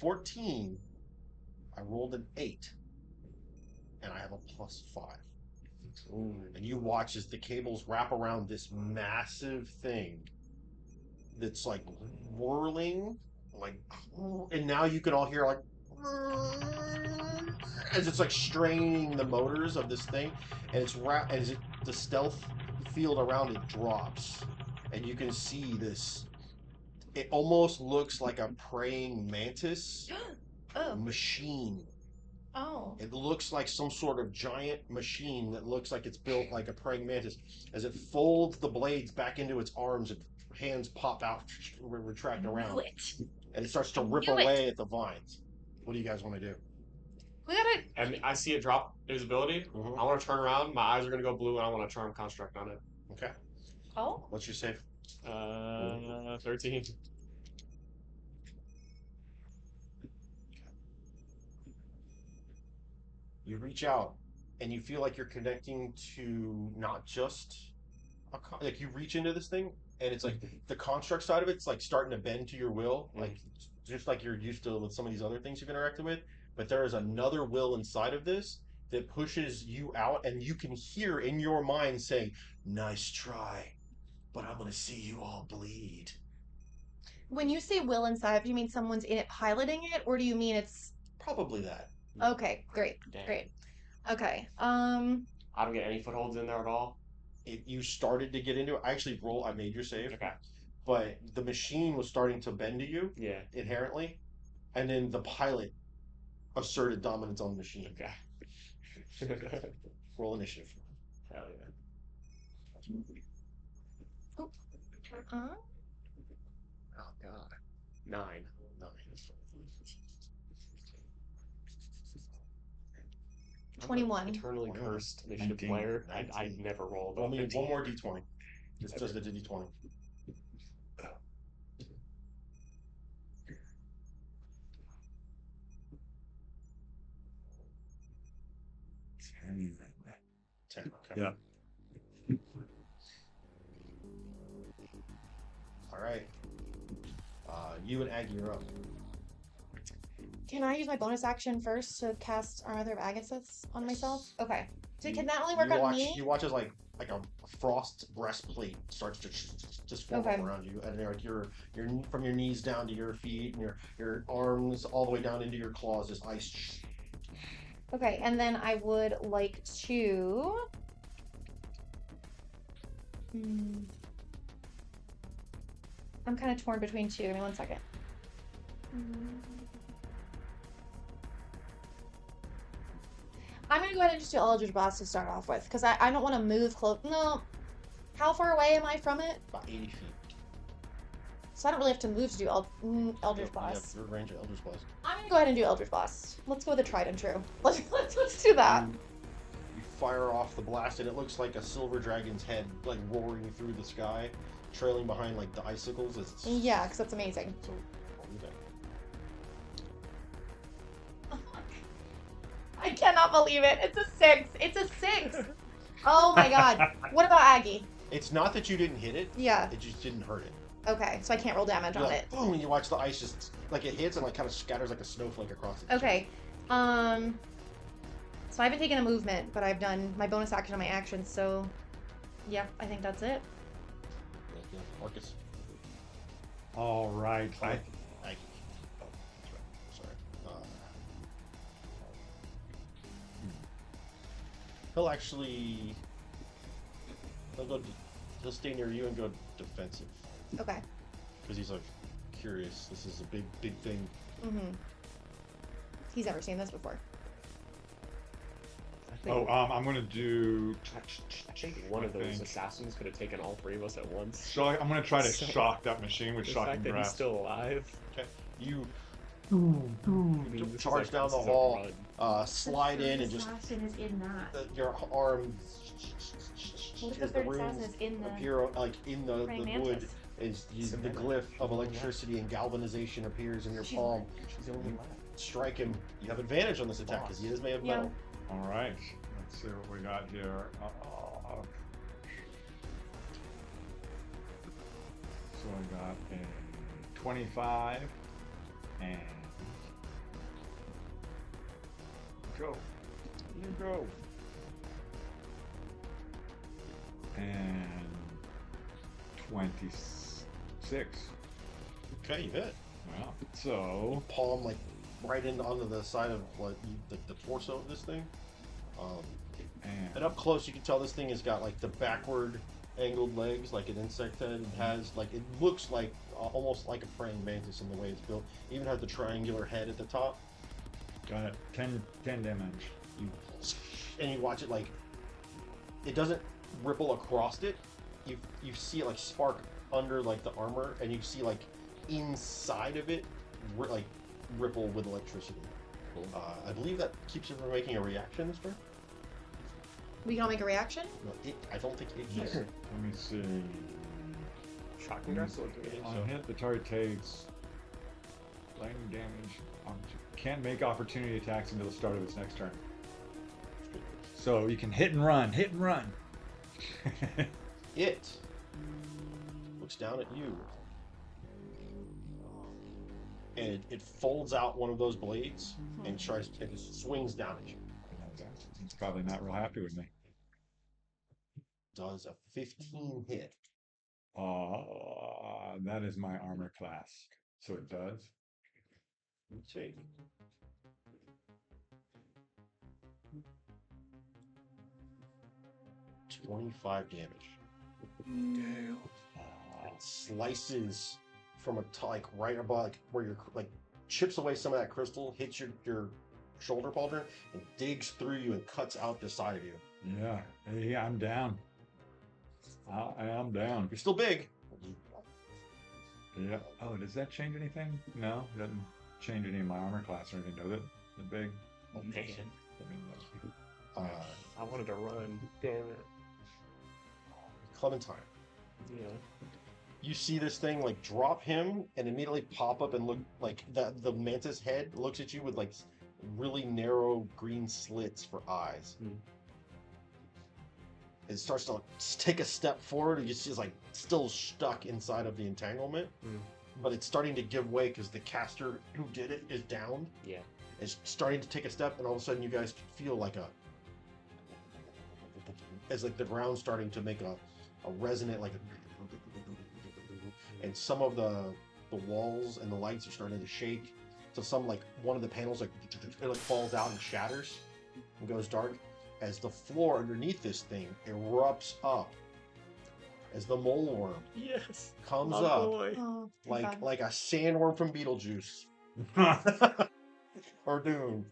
14, I rolled an 8 and I have a +5. And you watch as the cables wrap around this massive thing that's like whirling, like, and now you can all hear like as it's like straining the motors of this thing, and it's the stealth field around it drops, and you can see this. It almost looks like a praying mantis Oh. machine. Oh. It looks like some sort of giant machine that looks like it's built like a praying mantis. As it folds the blades back into its arms, its hands pop out, retract around, and it starts to rip away at the vines. What do you guys want to do? We gotta. And I see it drop his ability. Mhm. I want to turn around. My eyes are gonna go blue, and I want to charm construct on it. Okay. Oh. What's your save? 13. You reach out, and you feel like you're connecting to not just like you reach into this thing, and it's like the construct side of it's like starting to bend to your will, like just like you're used to with some of these other things you've interacted with. But there is another will inside of this that pushes you out, and you can hear in your mind saying, "Nice try, but I'm gonna see you all bleed." When you say will inside, do you mean someone's in it piloting it, or do you mean it's Probably that. okay? Great, Damn. great. Okay. I don't get any footholds in there at all. You started to get into it. I actually I made your save, Okay. but the machine was starting to bend to you Yeah. inherently, and then the pilot asserted dominance on the machine. Okay. Roll initiative. Hell yeah. Oh god. 9. 9. 21. Eternally cursed initiative 19. player. I never rolled. Roll a me 15. one more d20. It's just the d20. Ten. Okay. Yeah. All right. You and Aggie are up. Can I use my bonus action first to cast Armor of Agathis on myself? Okay. So can that only work on me? You watch as like a frost breastplate starts to just form up around you, and like you're from your knees down to your feet, and your arms all the way down into your claws, just ice. Okay, and then I would like to. I'm kind of torn between two. Give me 1 second. I'm gonna go ahead and just do Eldritch Blast to start off with, because I don't want to move close. No. How far away am I from it? About 80 feet. So I don't really have to move to do Eldritch Blast. Yeah, your range of Eldritch Blast. I'm gonna go ahead and do Eldritch Blast. Let's go with the tried and true. Let's do that. You fire off the blast, and it looks like a silver dragon's head, like roaring through the sky, trailing behind like the icicles. Yeah, because that's amazing. So, what do you think? I cannot believe it. It's a 6. It's a 6. Oh my god. What about Aggie? It's not that you didn't hit it. Yeah. It just didn't hurt it. Okay, so I can't roll damage on Like, it. boom, and you watch the ice just like it hits and like kind of scatters like a snowflake across it. Okay. So I haven't taken a movement, but I've done my bonus action on my actions, so yeah, I think that's it. Yeah, Marcus. All right. Aggie. Oh, that's right. Sorry. He'll actually he'll stay near you and go defensive Okay. because he's like curious. This is a big thing. He's never seen this before. I'm gonna do. I think one of those assassins could have taken all 3 of us at once. So I'm gonna try to shock that machine with The shocking fact that he's grasp. still alive. Okay, you I mean, this charge is down the this is a hall, run. slide in, and just assassin is in that. your arm What if the as the third assassin runes is in the appear like in the praying wood. mantis? Is the Cement. glyph of electricity and galvanization appears in your palm. She's the only left. Strike him. You have advantage on this attack because he is made of Yeah. metal. All right. Let's see what we got here. So I got a 25 and go. You go. And 26. Okay, you hit. Wow. So Palm like right in onto the side of like the torso of this thing. And and up close, you can tell this thing has got like the backward angled legs, like an insect head. It has like it looks like almost like a praying mantis in the way it's built. Even has the triangular head at the top. got it. 10 damage. You watch it like it doesn't ripple across it. You see it like spark under like the armor, and you see like inside of it like ripple with electricity. I believe that keeps you from making a reaction this turn. We can all make a reaction? No, I don't think it can. Let me see. Shocking grasp will do it. On hit, the target takes lightning damage. Can't make opportunity attacks until the start of its next turn. So you can hit and run. It looks down at you, and it folds out one of those blades and tries to swings down at you. It's probably not real happy with me. Does a 15 hit? That is my armor class. So it does. Let's see. $25 damage. Damn. It slices from like right above, like where you're like chips away some of that crystal, hits your shoulder pauldron, and digs through you and cuts out the side of you. Yeah, I'm down. I am down. You're still big. Yeah. Oh, does that change anything? No, it doesn't change any of my armor class or anything, does it? The big. Oh man. I wanted to run. Damn it. Clementine. Yeah. You see this thing like drop him and immediately pop up and look like the mantis head looks at you with like really narrow green slits for eyes. it starts to take a step forward, and she's like still stuck inside of the entanglement. Mm. But it's starting to give way because the caster who did it is down. Yeah. Is starting to take a step, and all of a sudden you guys feel like as like the ground starting to make a resonant like and some of the walls and the lights are starting to shake. So some like one of the panels like it like falls out and shatters and goes dark as the floor underneath this thing erupts up as the mole worm Yes. comes My up boy. Oh, thank God. like a sandworm from Beetlejuice or Dune,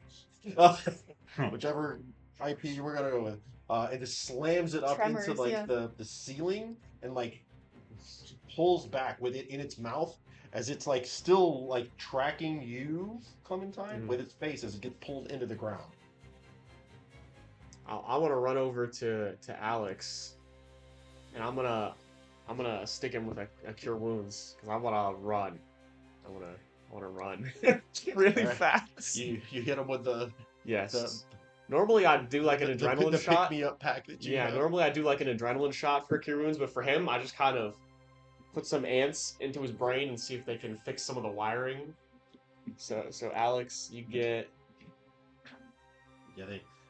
whichever IP we're gonna go with. And just slams it up Tremors, into like yeah. the ceiling and like pulls back with it in its mouth as it's like still like tracking you, Clementine, with its face as it gets pulled into the ground. I want to run over to Alex, and I'm gonna stick him with a cure wounds because I want to run. I want to run really Alright. fast. You hit him with the Yes. Normally I'd do like an adrenaline the shot. pick me up pack that you Yeah, have. normally I do like an adrenaline shot for cure wounds, but for him, I just kind of put some ants into his brain and see if they can fix some of the wiring. So Alex, you get Yeah,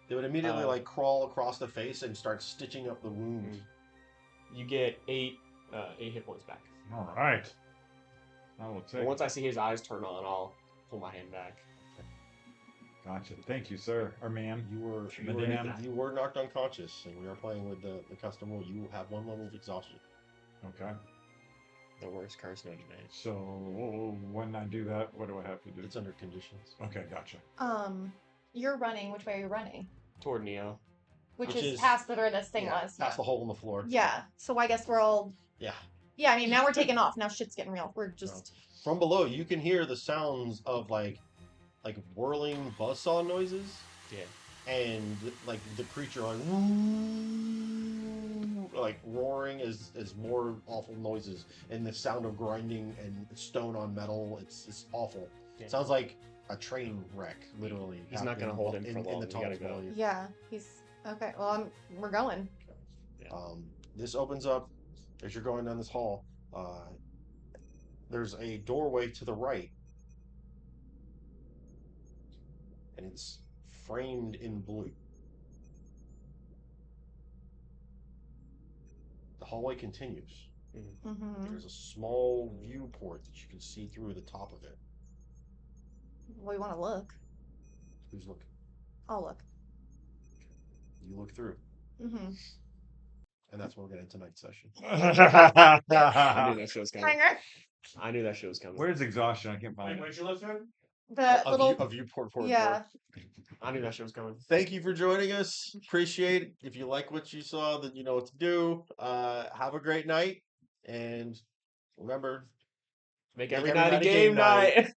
they would immediately Uh, like crawl across the face and start stitching up the wounds. you get eight hit points back. All right. I will And take. once I see his eyes turn on, I'll pull my hand back. Gotcha. Thank you, sir or ma'am. You were knocked unconscious, and we are playing with the custom rule. You have 1 level of exhaustion. Okay. The worst curse known to man. So when I do that, what do I have to do? It's under conditions. Okay, gotcha. You're running. Which way are you running? Toward Neo. Which Which is is- past where this thing Yeah, was. past the hole in the floor. Yeah. So I guess we're all. Yeah. Yeah. I mean, now we're taking off. Now shit's getting real. We're just. From below, you can hear the sounds of like whirling buzzsaw noises. Yeah. And like the creature like roaring is more awful noises, and the sound of grinding and stone on metal. It's awful. Yeah. Sounds like a train wreck, literally. He's not gonna happening hold him for long. in the We gotta tunnels go. below you. Yeah. He's okay. Well, we're going. This opens up as you're going down this hall. There's a doorway to the right, and it's framed in blue. The hallway continues. Mm-hmm. There's a small viewport that you can see through the top of it. We want to look. Who's looking? I'll look. You look through, Mm-hmm. and that's where we're getting tonight's session. I knew that shit was coming. Hanger. I knew that shit was coming. Where's exhaustion? I can't find it. Where'd you live, sir? The little. A viewport for Yeah. I knew that shit was coming. Thank you for joining us. Appreciate it. If you like what you saw, then you know what to do. Have a great night, and remember, Make Make every every night a night a game game night. night.